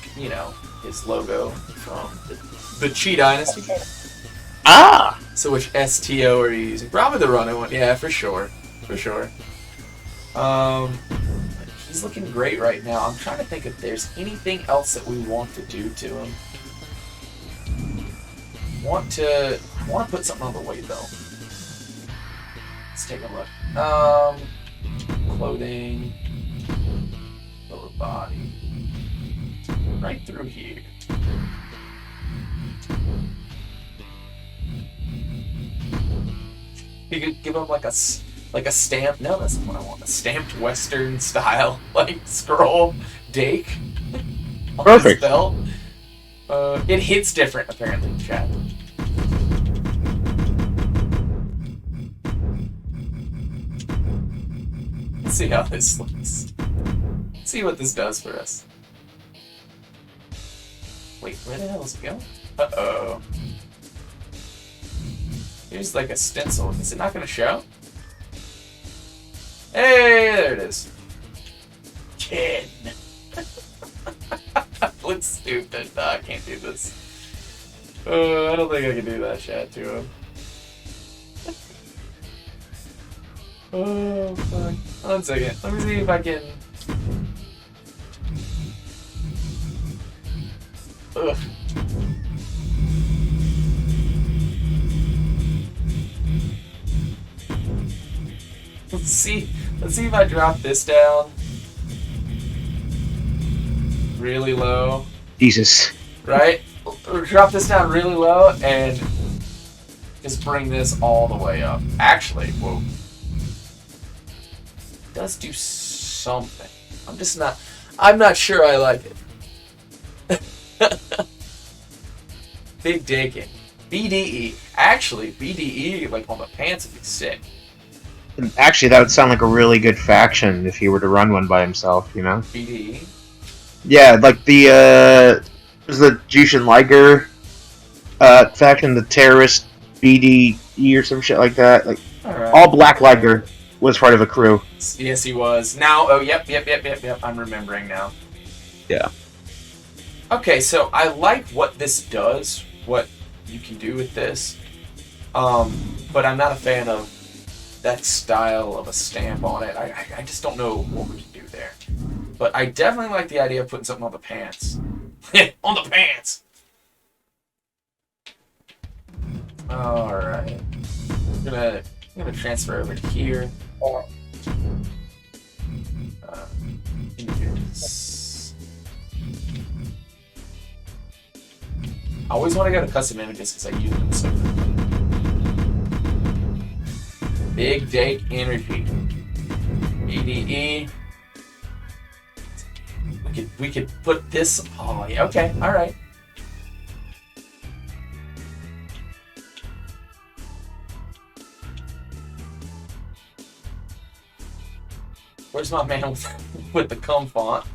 his logo from the Chee Dynasty. Ah. So which STO are you using? Probably the running one. Yeah, for sure. He's looking great right now. I'm trying to think if there's anything else that we want to do to him. Want to put something on the weight belt. Let's take a look. Clothing, lower body, right through here. You could give him like a stamp. No, that's not what I want. A stamped Western style scroll Dake. On Perfect. his belt. It hits different apparently, chat. Let's see how this looks. Let's see what this does for us. Wait, where the hell is it going? Uh-oh. Here's like a stencil. Is it not going to show? Hey, there it is. Ken. Looks stupid. I can't do this. I don't think I can do that shit to him. Oh, fuck. 1 second. Let me see if I can... Ugh. Let's see if I drop this down really low. Jesus. Right? Drop this down really low and just bring this all the way up. Actually, whoa. It does do something. I'm not sure I like it. Big Dake BDE. Actually, BDE, like on the pants, would be sick. Actually, that would sound like a really good faction if he were to run one by himself, you know? BDE? Yeah, like the Jushin Liger faction, the terrorist BDE or some shit like that. Like, all Black Liger was part of a crew. Yes, he was. Now, oh, yep. I'm remembering now. Yeah. Okay, so I like what this does, what you can do with this, but I'm not a fan of that style of a stamp on it. I just don't know what we can do there. But I definitely like the idea of putting something on the pants. On the pants! Alright. I'm gonna transfer over to here. I always want to go to custom images because I use them so frequently. Big Dake Energy. BDE. We could put this. Oh yeah, okay, alright. Where's my man with the cum font?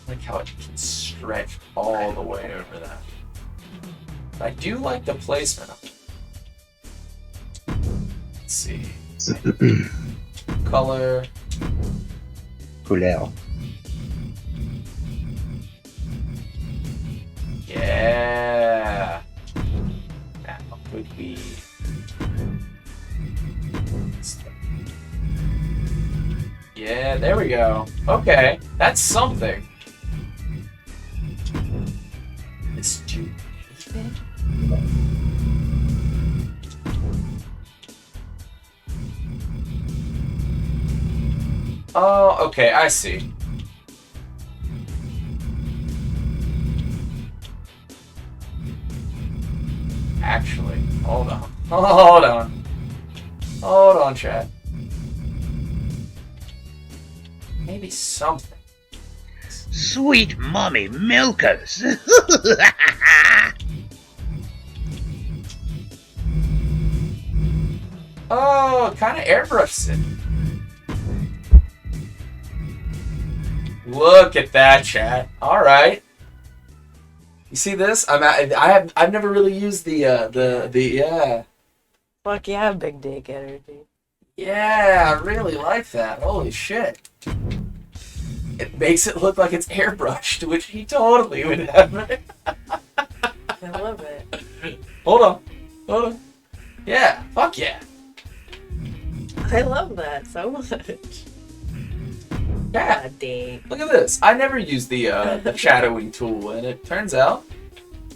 Like how it can stretch all the way over that. But I do like the placement of it. Let's see. Color. Couleur. Yeah. That would be. Yeah, there we go. Okay, that's something. It's too. Oh, okay, I see. Actually, hold on. Hold on. Hold on, chat. Maybe something. Sweet mommy milkers. Oh, kind of airbrushes it. Look at that, chat. All right. You see this? I've never really used the yeah. Fuck yeah, Big Dake Energy. Yeah, I really like that. Holy shit. It makes it look like it's airbrushed, which he totally would have. I love it. Hold on. Hold on. Yeah, fuck yeah. I love that so much. Yeah. God dang. Look at this. I never used the shadowing tool, and it turns out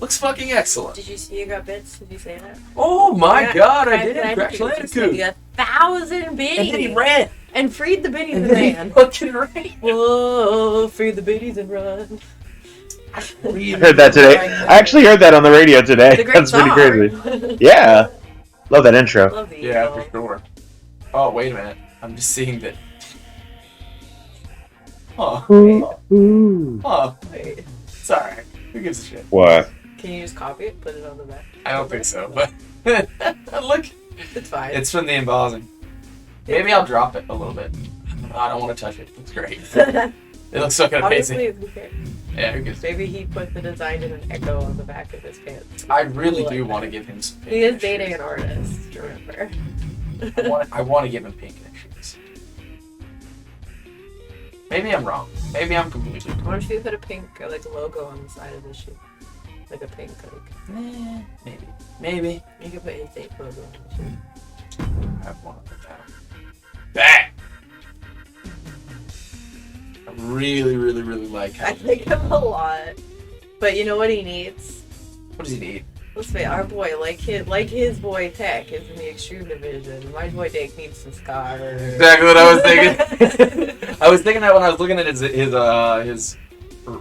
looks fucking excellent. Did you see you got bits? Did you say that? Oh my god, I did it. Congratulations. Congratulations. 1,000 biddies. And then he ran. And freed the biddies And and then he ran. fucking ran. Whoa, free the biddies and run. I heard that today. I actually heard that on the radio today. It's a great That's song. pretty crazy. Yeah. Love that intro. Love the Yeah, eagle. for sure. Oh, wait a minute. I'm just seeing that. Huh. Huh. Wait. It's alright. Who gives a shit? What? Can you just copy it? Put it on the back? I don't think so, but look. It's fine. It's from the embossing. Maybe I'll drop it a little bit. I don't want to touch it. It's great. It looks fucking amazing. Honestly, who cares? Yeah, who gives? Maybe he put the design in an echo on the back of his pants. I really do want to give him some pink He is connections. dating an artist, remember? I want to give him pink connections. Maybe I'm wrong. Maybe I'm completely wrong. What if you put a pink like logo on the side of the shoe? Like a pink Maybe. You could put his Dake logo on the shoe. I want to put that on. Bang! I really, really, really like how I like him a lot. But you know what he needs? What does he need? Let's say our boy, like his boy Tech is in the extreme division. My boy Dake needs some scars. Exactly what I was thinking. I was thinking that when I was looking at his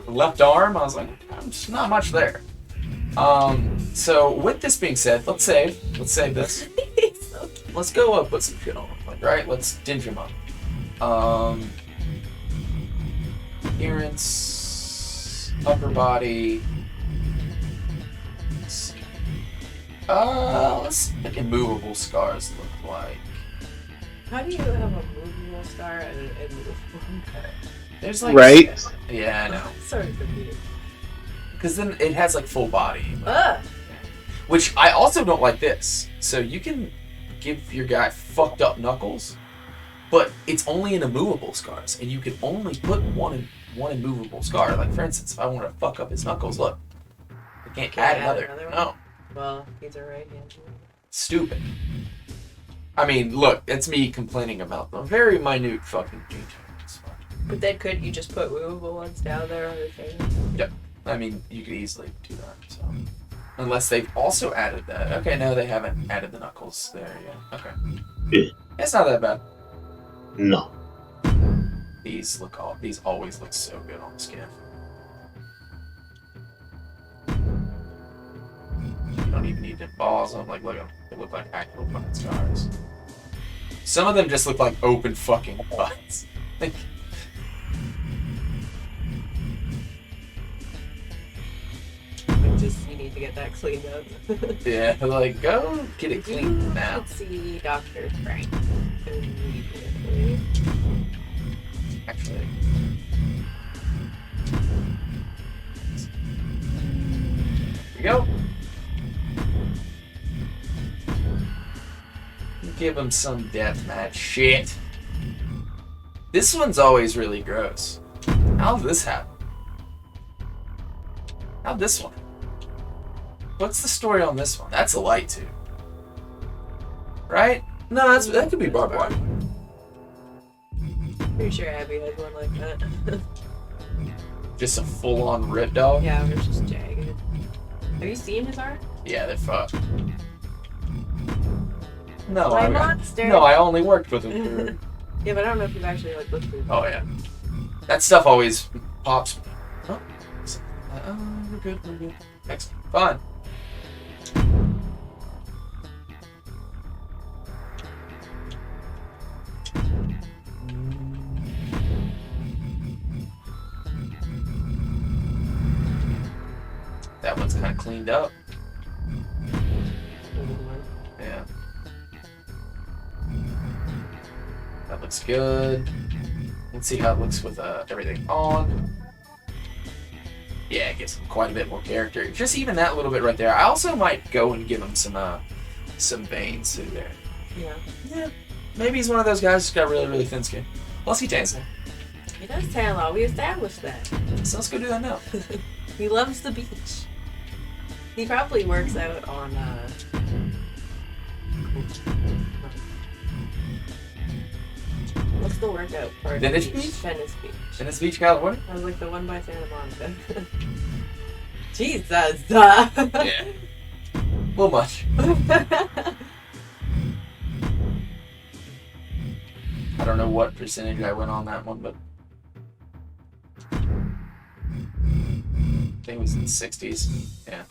left arm, I was like, there's not much there. So with this being said, let's save this. He's so cute. Let's go put some shit on him, right? Let's dinge him up. Appearance, upper body. Let's see what immovable scars look like. How do you have a movable scar and a movable? There's like Right? Yeah, I know. Sorry for me. Because then it has like full body. Ah! Which I also don't like this. So you can give your guy fucked up knuckles, but it's only in immovable scars, and you can only put one immovable scar. Like for instance, if I want to fuck up his knuckles, look, I can't add another. one? No, Well, he's a right-hander. stupid. I mean, look, it's me complaining about the very minute fucking details. But then could you just put movable ones down there on the thing? Yep. I mean, you could easily do that. So, unless they've also added that. Okay, no, they haven't added the knuckles there yet. Okay. Yeah. It's not that bad. No. These always look so good on the skin. You don't even need to balls them. Like, look at them. They look like actual fucking scars. Some of them just look like open fucking butts. Like, You need to get that cleaned up. yeah, like, go get it cleaned now. Let's see Dr. Frank immediately. Actually. Here we go. Give him some deathmatch shit. This one's always really gross. How'd this happen? How'd this one? What's the story on this one? That's a light tube. Right? No, that could be barbed wire. Pretty sure Abby has one like that. Just a full-on rip dog? Yeah, it's just jagged. Have you seen his art? Yeah, they're fucked. No, My monster. No, I only worked with him. Yeah, but I don't know if you've actually like looked through. Oh yeah, that stuff always pops. Oh, we're good. We're good. Excellent. Fine. That one's kind of cleaned up. Yeah. That looks good. Let's see how it looks with everything on. Yeah, it gives him quite a bit more character. Just even that little bit right there. I also might go and give him some veins through there. Yeah. Yeah. Maybe he's one of those guys who's got really, really thin skin. Plus he tans it. He does tan a lot. We established that. So let's go do that now. He loves the beach. He probably works out on what's the workout part? Venice Beach? Venice Beach. Venice Beach, California? I was like the one by Santa Monica. Jesus. Yeah. Well, much. I don't know what percentage I went on that one, but I think it was in the 60s. Yeah.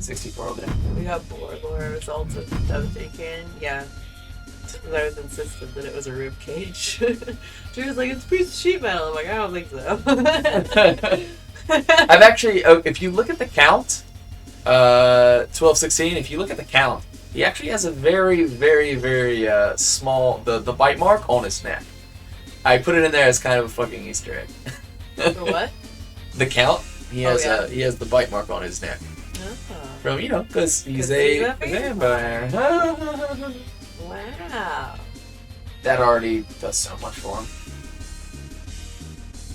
64 over there. We got more results of Dake Ken. Yeah. Because I was insistent that it was a rib cage. She was like, it's a piece of sheet metal. I'm like, I don't think so. I've actually, if you look at the count, 12-16, if you look at the count, he actually has a very, very, very small, the bite mark on his neck. I put it in there as kind of a fucking Easter egg. For what? The count, he has yeah. he has the bite mark on his neck. Oh. From, because he's 'Cause a he's a vampire. Wow. That already does so much for him.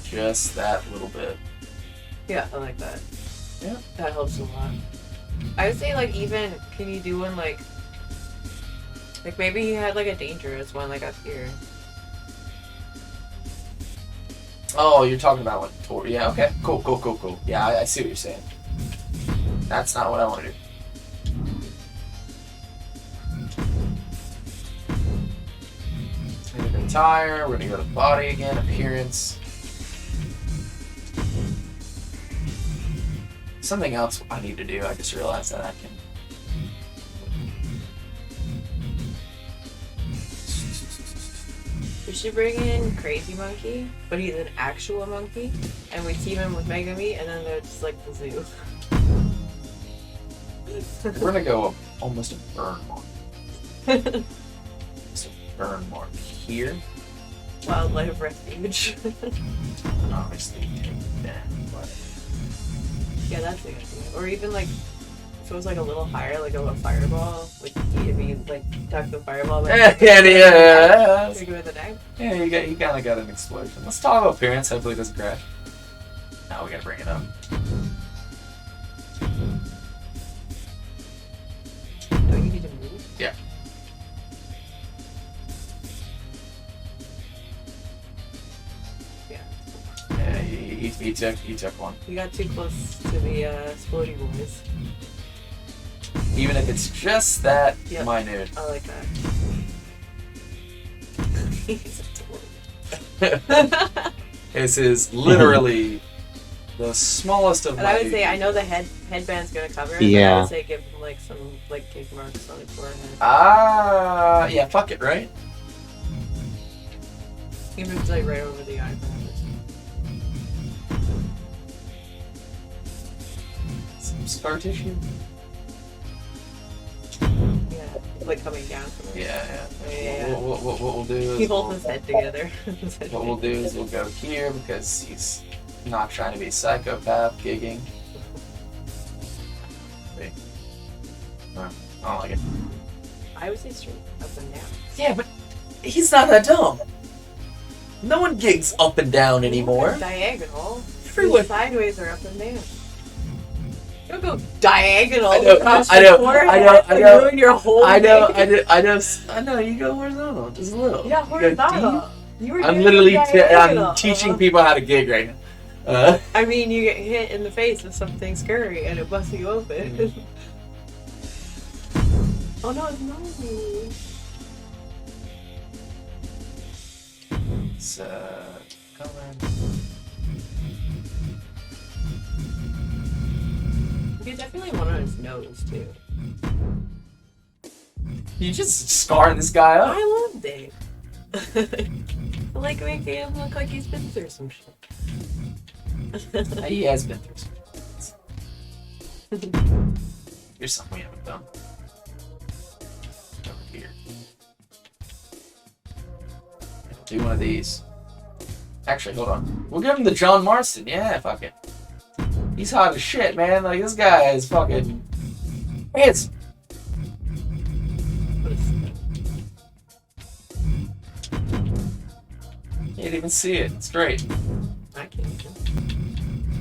just that little bit. Yeah, I like that. Yeah. That helps a lot. I would say, like, even, can you do one, like maybe he had, like, a dangerous one, like, up here. Oh, you're talking about like Tor. Yeah, okay. Cool. Yeah, I see what you're saying. That's not what I want to do. We're gonna retire, we're gonna go to body again, appearance. Something else I need to do, I just realized that I can. We should bring in Crazy Monkey, but he's an actual monkey, and we team him with Megami, and then they're just like the zoo. We're gonna go almost a burn mark. Just a burn mark here. Wildlife refuge. Obviously, take that. But Yeah, that's a good idea. Or even like, if it was like a little higher, like a fireball, like if you like tuck the fireball, like yeah. you go with the neck. Yeah, you kind of got an explosion. Let's talk about appearance. Hopefully, it doesn't crash. Now we gotta bring it up. Don't you need to move? Yeah. Yeah, he took one. You got too close to the Splody boys. Even if it's just that Yep. minute. I like that. He's adorable. This is literally the smallest of And my I would say, I duties. know the headband's gonna cover it, Yeah. but I would say give him like some like cake marks on his forehead. Yeah, fuck it, right? He moves like right over the eyebrows. Some scar tissue. Yeah, like coming down from it. Yeah. Yeah. What we'll do is He holds his head together. what we'll do is we'll go here because he's not trying to be a psychopath gigging. See? I don't like it. I would say straight up and down. Yeah, but he's not that dumb. No one gigs up and down anymore. Diagonal. Everyone- Sideways or up and down. You don't go diagonal I know, across I your know, forehead I know, I and know. ruin your whole I know, day. I know. You go horizontal, just a little. Yeah, You go horizontal. deep. You were I'm doing literally diagonal. I'm teaching people how to gig right now. I mean, you get hit in the face with something scurry and it busts you open. Oh no, it's nosy. It's color. You definitely one on his nose too. You just scarring this guy up. I love Dave. I like making him look like he's been through some shit. He has been through some shit. Here's something we haven't done. Over here. Do one of these. Actually, hold on. We'll give him the John Marston. Yeah, fuck it. He's hot as shit, man. Like, this guy is fucking handsome. Can't even see it. It's great. I can't even.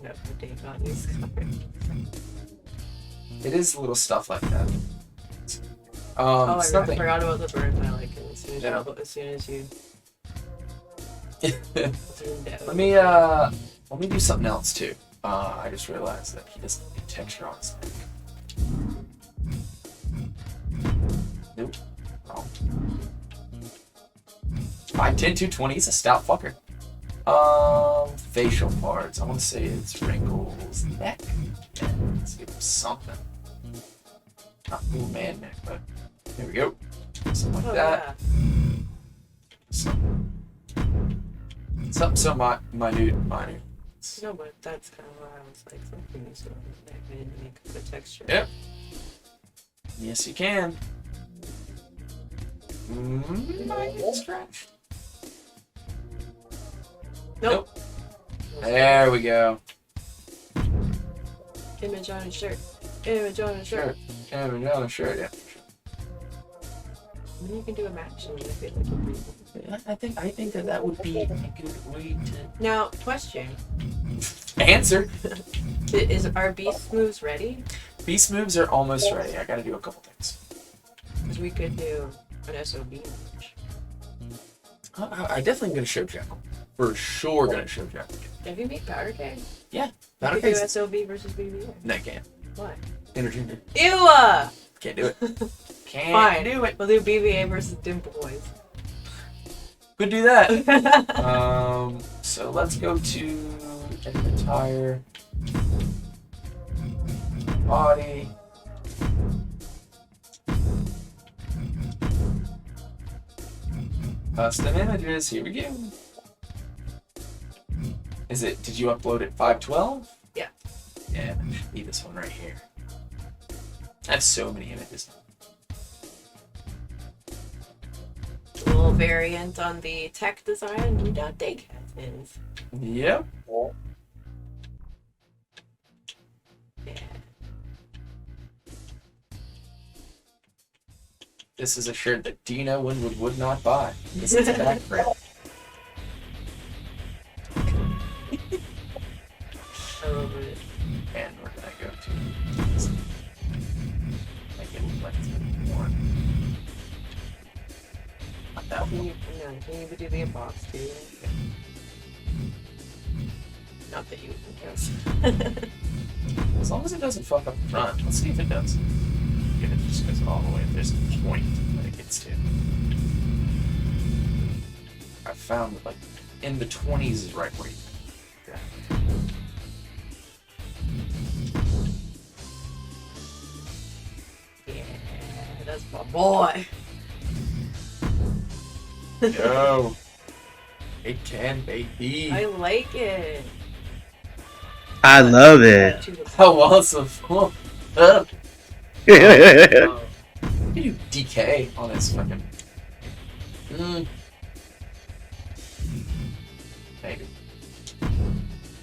No, Dave got these cards. It is little stuff like that. Oh, I something. forgot about the burns I like as soon as Yeah. you zoomed out. Let me do something else too. I just realized that he doesn't get texture on his neck. Nope. Wrong. 5'10", 220. He's a stout fucker. Facial parts. I want to say it's wrinkles, neck. Yeah, let's give him something. Not full man neck, but there we go. Something like Oh, that. Something so minute. No, but that's kind of why I was like, something is going on neck. I didn't make up the texture. Yep. Yes, you can. Might get scratched. Nope. There we go. Image on his shirt. Image on his shirt. Sure. Yeah, we got a shirt. Yeah. Maybe you can do a match and I feel like it'd be I think that would be a good way to Now, question. answer. Are beast moves ready? Beast moves are almost ready. I gotta do a couple things. Because we could do an SOB match. I definitely gonna show Jack. For sure gonna show Jack. Have you made Powder Keg? Yeah. We Powder could do Keg's- SOB versus BBA. No, I can't. What? Intergender. Ew! Can't do it. Can't Fine. do it. We'll do BBA versus Dimple Boys. Could do that. So let's go to entire body. Custom images. Here we go. Is it? Did you upload it 512? Yeah. Yeah, that should be this one right here. I have so many images. A little variant on the tech design we got Dake is. Yep. Yeah. This is a shirt that Dino Winwood would not buy. This is a back print. I love it. And where did I go to? Make it look like it's gonna be more. Not that Can one. you, no, can you do the box too? Not that you can As long as it doesn't fuck up the front. Let's see if it does. If it just goes all the way, if there's a point that it gets to. I found that, like, in the 20s is right where you go. Yeah, that's my boy. Yo! It can, baby! I like it. I love it. How awesome! Up! You do DK on this fucking. Maybe.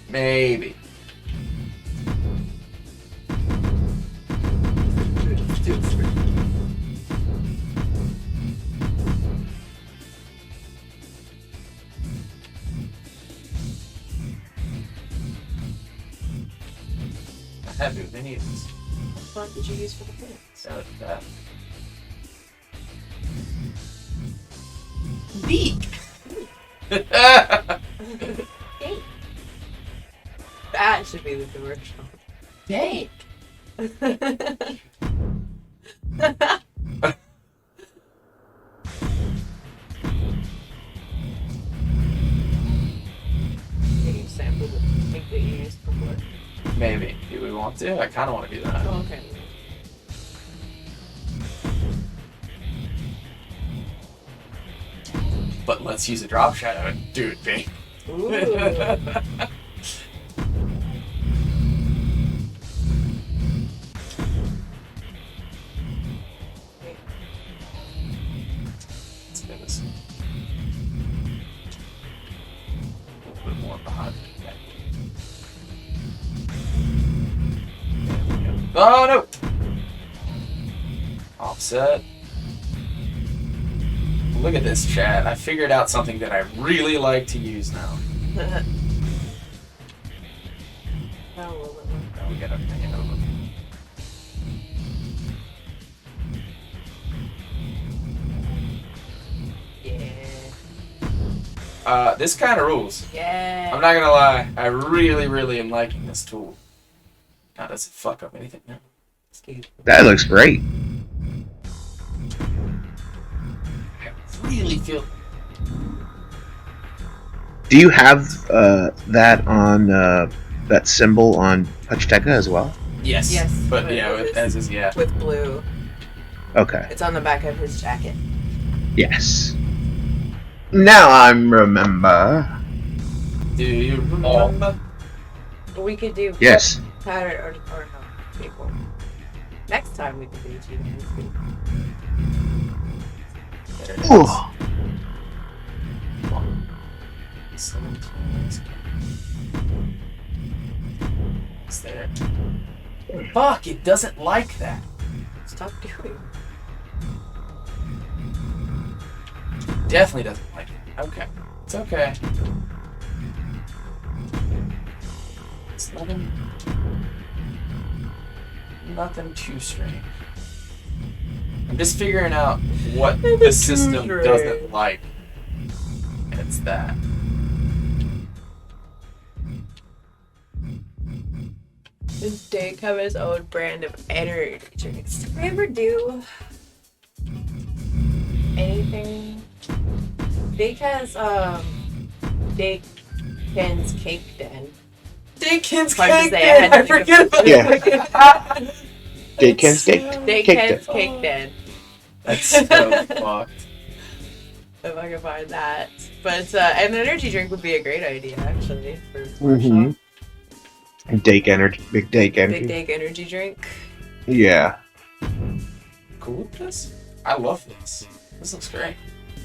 Maybe. I have with any of these. What font did you use for the pants? So that. Beak! Dake. That should be the commercial. Dake! Can you sample the thing that you used before? Maybe. Do we want to? I kind of want to do that. Oh, okay. But let's use a drop shadow and do it big. Ooh. Let's do this. A little bit more behind it. There we go. Oh no! Offset. Look at this, chat. I figured out something that I really like to use now. How will it work? Now we gotta bring it over. Yeah. This kind of rules. Yeah. I'm not gonna lie. I really, really am liking this tool. Now, does it fuck up anything? No. Excuse me. That looks great. I really feel. Do you have that on that symbol on Puchteca as well? Yes. Yes, But but yeah, with as is, yeah. With blue. Okay. It's on the back of his jacket. Yes. Now I remember. Do you remember? But we could do Yes. pattern or no. People. Next time we could do Chee Dynasty. There it is. Ooh. 17. It's there. Fuck! It doesn't like that. Stop doing. definitely doesn't like it. Okay. It's okay. It's nothing too strange. I'm just figuring out what the system doesn't like. And it's that. Does Dake have his own brand of energy drinks? Did we ever do anything? Dake has Dake Ken's Cake Den. Dake Ken's Hard to Cake say, Den! I I had to think of forget about it. it. Dake Ken's Cake. Dake Cake Ken's Den. Cake Den. That's so fucked. If I can find that. But an energy drink would be a great idea, actually, for a Mm-hmm. shop. Dake Energy. Big Dake Energy. Big Dake Energy drink. Yeah. Cool with this? I love this. This looks great.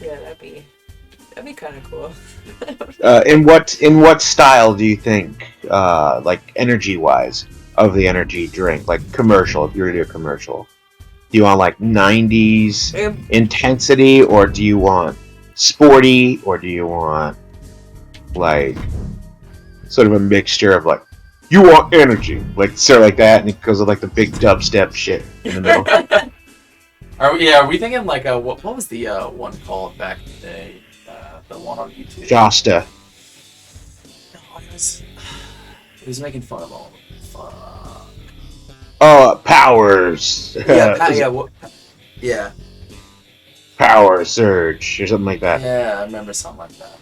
Yeah, that'd be kind of cool. In what style do you think, like energy wise, of the energy drink, like commercial? If you were to do a commercial, do you want like 90s intensity, or do you want sporty, or do you want like sort of a mixture of like you want energy, like sort of like that, and it goes with like the big dubstep shit in the middle? Are we thinking like what was the one called back in the day? The one on YouTube. Josta. No, it was making fun of all of them. Fuck. Oh, Powers. Yeah. Power Surge or something like that. Yeah, I remember something like that.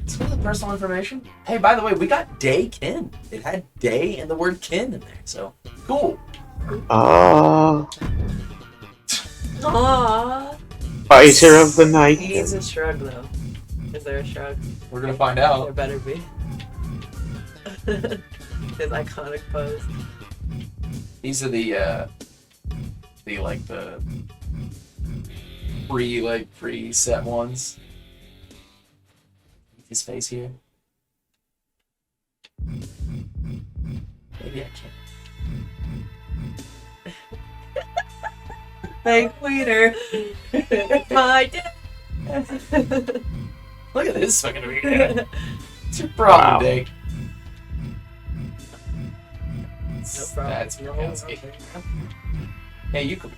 It's for the personal information. Hey, by the way, we got Day Ken. It had day and the word Ken in there, so cool. Aww. Fighter of the Night. He needs a shrug, though. Is there a shrug? We're gonna find There out. better be. His iconic pose. These are the pre-set ones. His face here. Maybe I can't. Thank Wiener. My dad. Look at this fucking weird. What's your problem, Wow. Dake? No problem. That's No, Mikowski. okay. Hey, you could.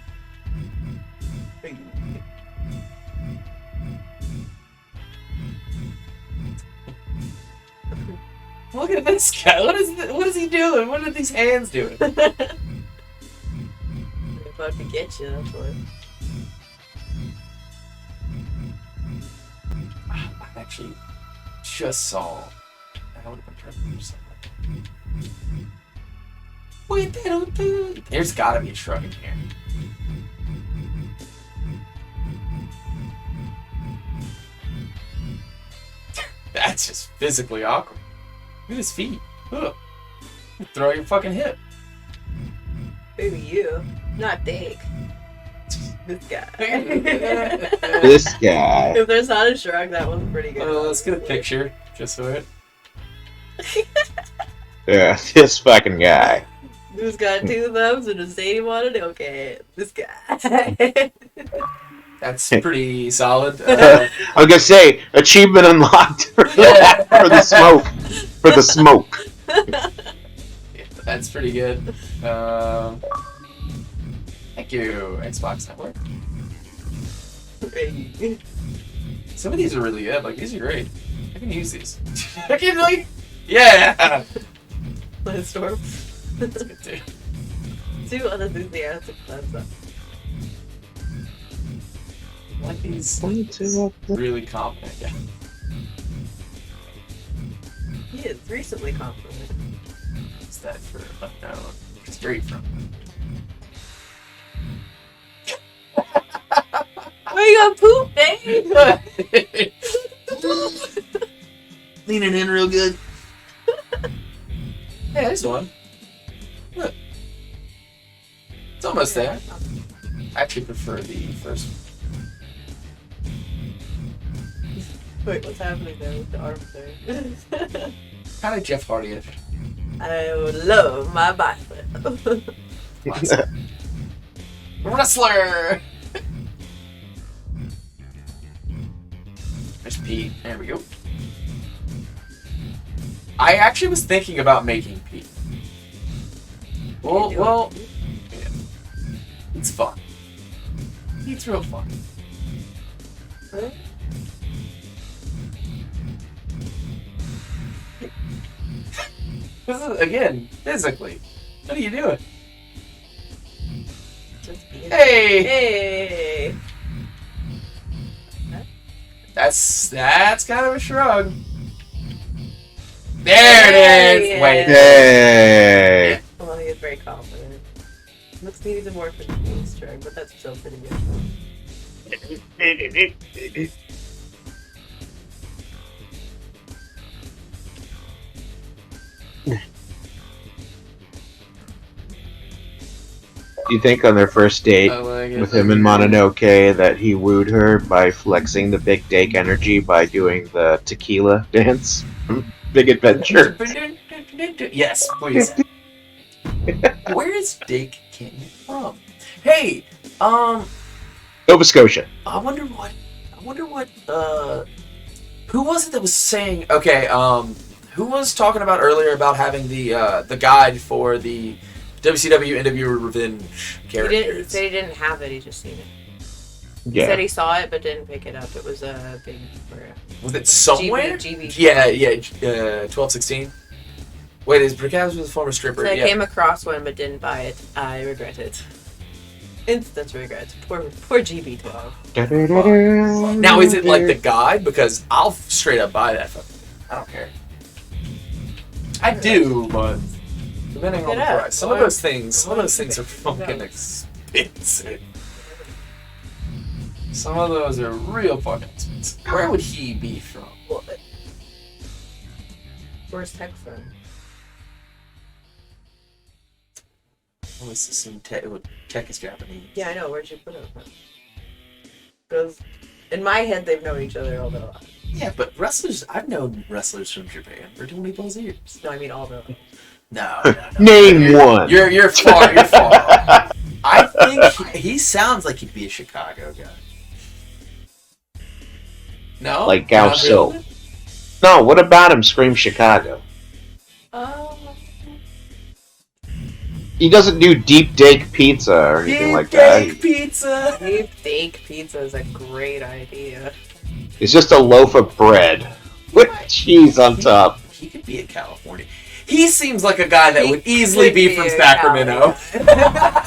Look at this guy. What is he doing? What are these hands doing? They're about to get you, that's what. I actually just saw. I would have been trying to do something. Wait, they don't do. There's gotta be a shrug in here. That's just physically awkward. Look at his feet. Ugh. Throw your fucking hip. Maybe you. Not Dake. This guy. This guy. If there's not a shrug, that one's pretty good. Let's get a picture just for it. Yeah, this fucking guy. Who's got two thumbs and a stadium on it? Okay, this guy. That's pretty solid. I was gonna say, achievement unlocked for the smoke. For the smoke. Yeah, that's pretty good. Thank you, Xbox Network. Some of these are really good. Like, these are great. I can use these. I can, like, yeah! Let's storm. That's good, too. Too unenthusiastic, that's up. I like these really confident guys. He is recently confident. What's that for unknown? Straight from. Where you gonna poop, Dave? Leaning in real good. Hey, there's one. Look. It's almost there. I actually prefer the first one. Wait, what's happening there with the arms there? Kind of Jeff Hardy-ish. I would love my bicep. Wrestler! Pete. There we go. I actually was thinking about making Pete. Well, yeah. It's fun. It's real fun. Huh? This is, again, physically. What are you doing? Hey! Hey! That's kind of a shrug. There it is! Yeah. Wait. Hey! Well, he is very confident. Looks needed more for the face shrug, but that's still pretty good. Do you think on their first date with him and Mononoke that he wooed her by flexing the Big Dake Energy by doing the tequila dance? Big Adventure. Yes, please. Where is Dake Ken from? Hey, Nova Scotia. I wonder what, who was it that was saying, okay, who was talking about earlier about having the guide for the WCW NWO Revenge characters? He said he didn't have it, he just seen it. He Yeah. said he saw it but didn't pick it up. It was a big... Was it somewhere? GB. Yeah, 1216. Wait, his Puchteca was a former stripper. So I Yeah. came across one but didn't buy it. I regret it. Instant regret. Poor GB12. Now, is it like the guide? Because I'll straight up buy that fucking thing. I don't care. I do, but depending on the Yeah, price. Some of those things are fucking expensive. Some of those are real fucking expensive. Where would he be from? Where's Tech from? I always assume Tech is Japanese. Yeah, I know. Where'd you put it from? Because in my head, they've known each other all their lives. Yeah, but wrestlers, I've known wrestlers from Japan for 20 plus years. No, I mean all their lives. No. Name one. You're far. I think he sounds like he'd be a Chicago guy. No? Like Not Gaucho. really? No, what about him scream Chicago? He doesn't do deep dake pizza or anything like that. Deep pizza! Deep Dake Pizza is a great idea. It's just a loaf of bread with cheese on top. He could be in California. He seems like a guy that He would easily could be be from a Sacramento.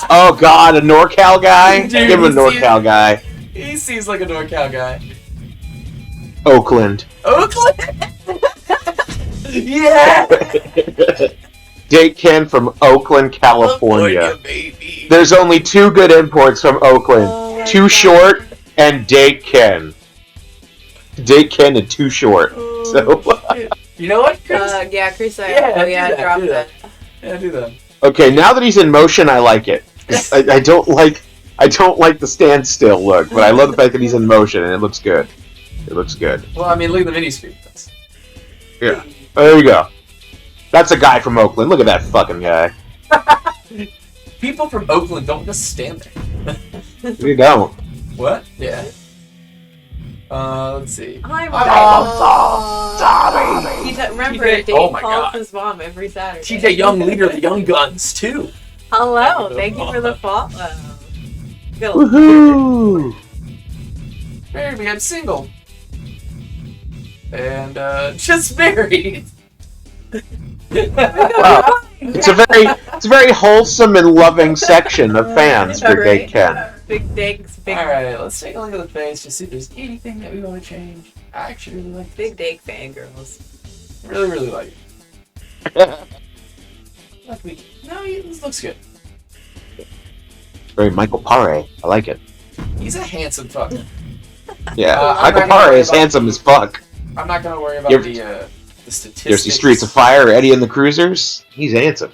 Oh god, a NorCal guy? Dude, Give him a he NorCal guy. He seems like a NorCal guy. Oakland. Oakland? Yeah! Dake Ken from Oakland, California. Baby. There's only two good imports from Oakland. Oh my Too God. Short and Dake Ken. Dake Ken and Too Short. So, You know what, Chris? Yeah, Chris, do that, dropped do that. it. Yeah, do that. okay, now that he's in motion, I like it. I don't like the standstill look, but I love the fact that he's in motion and it looks good. It looks good. Well, I mean, look at the mini screen. Yeah. There you go. That's a guy from Oakland. Look at that fucking guy. People from Oakland don't just stand there. You don't. What? Yeah. Let's see. I'm Sorry. remember, TJ Dave oh my calls God. his mom every Saturday. TJ Young, leader of the Young Guns, too. Hello, thank you for the follow. Go. Woohoo! Married me, I'm single. And, just married. Wow. It's a very wholesome and loving section of fans for Dake Ken. Big Dake's big. Alright, let's take a look at the face to see if there's anything that we want to change. I actually really like Big Dake fangirls. Really, really like it. No, this looks good. Very Michael Pare. I like it. He's a handsome fuck. Yeah, I'm Michael not gonna Pare worry is about handsome as fuck. I'm not gonna worry about You ever- the You ever statistics. see Streets of Fire, Eddie and the Cruisers? He's handsome.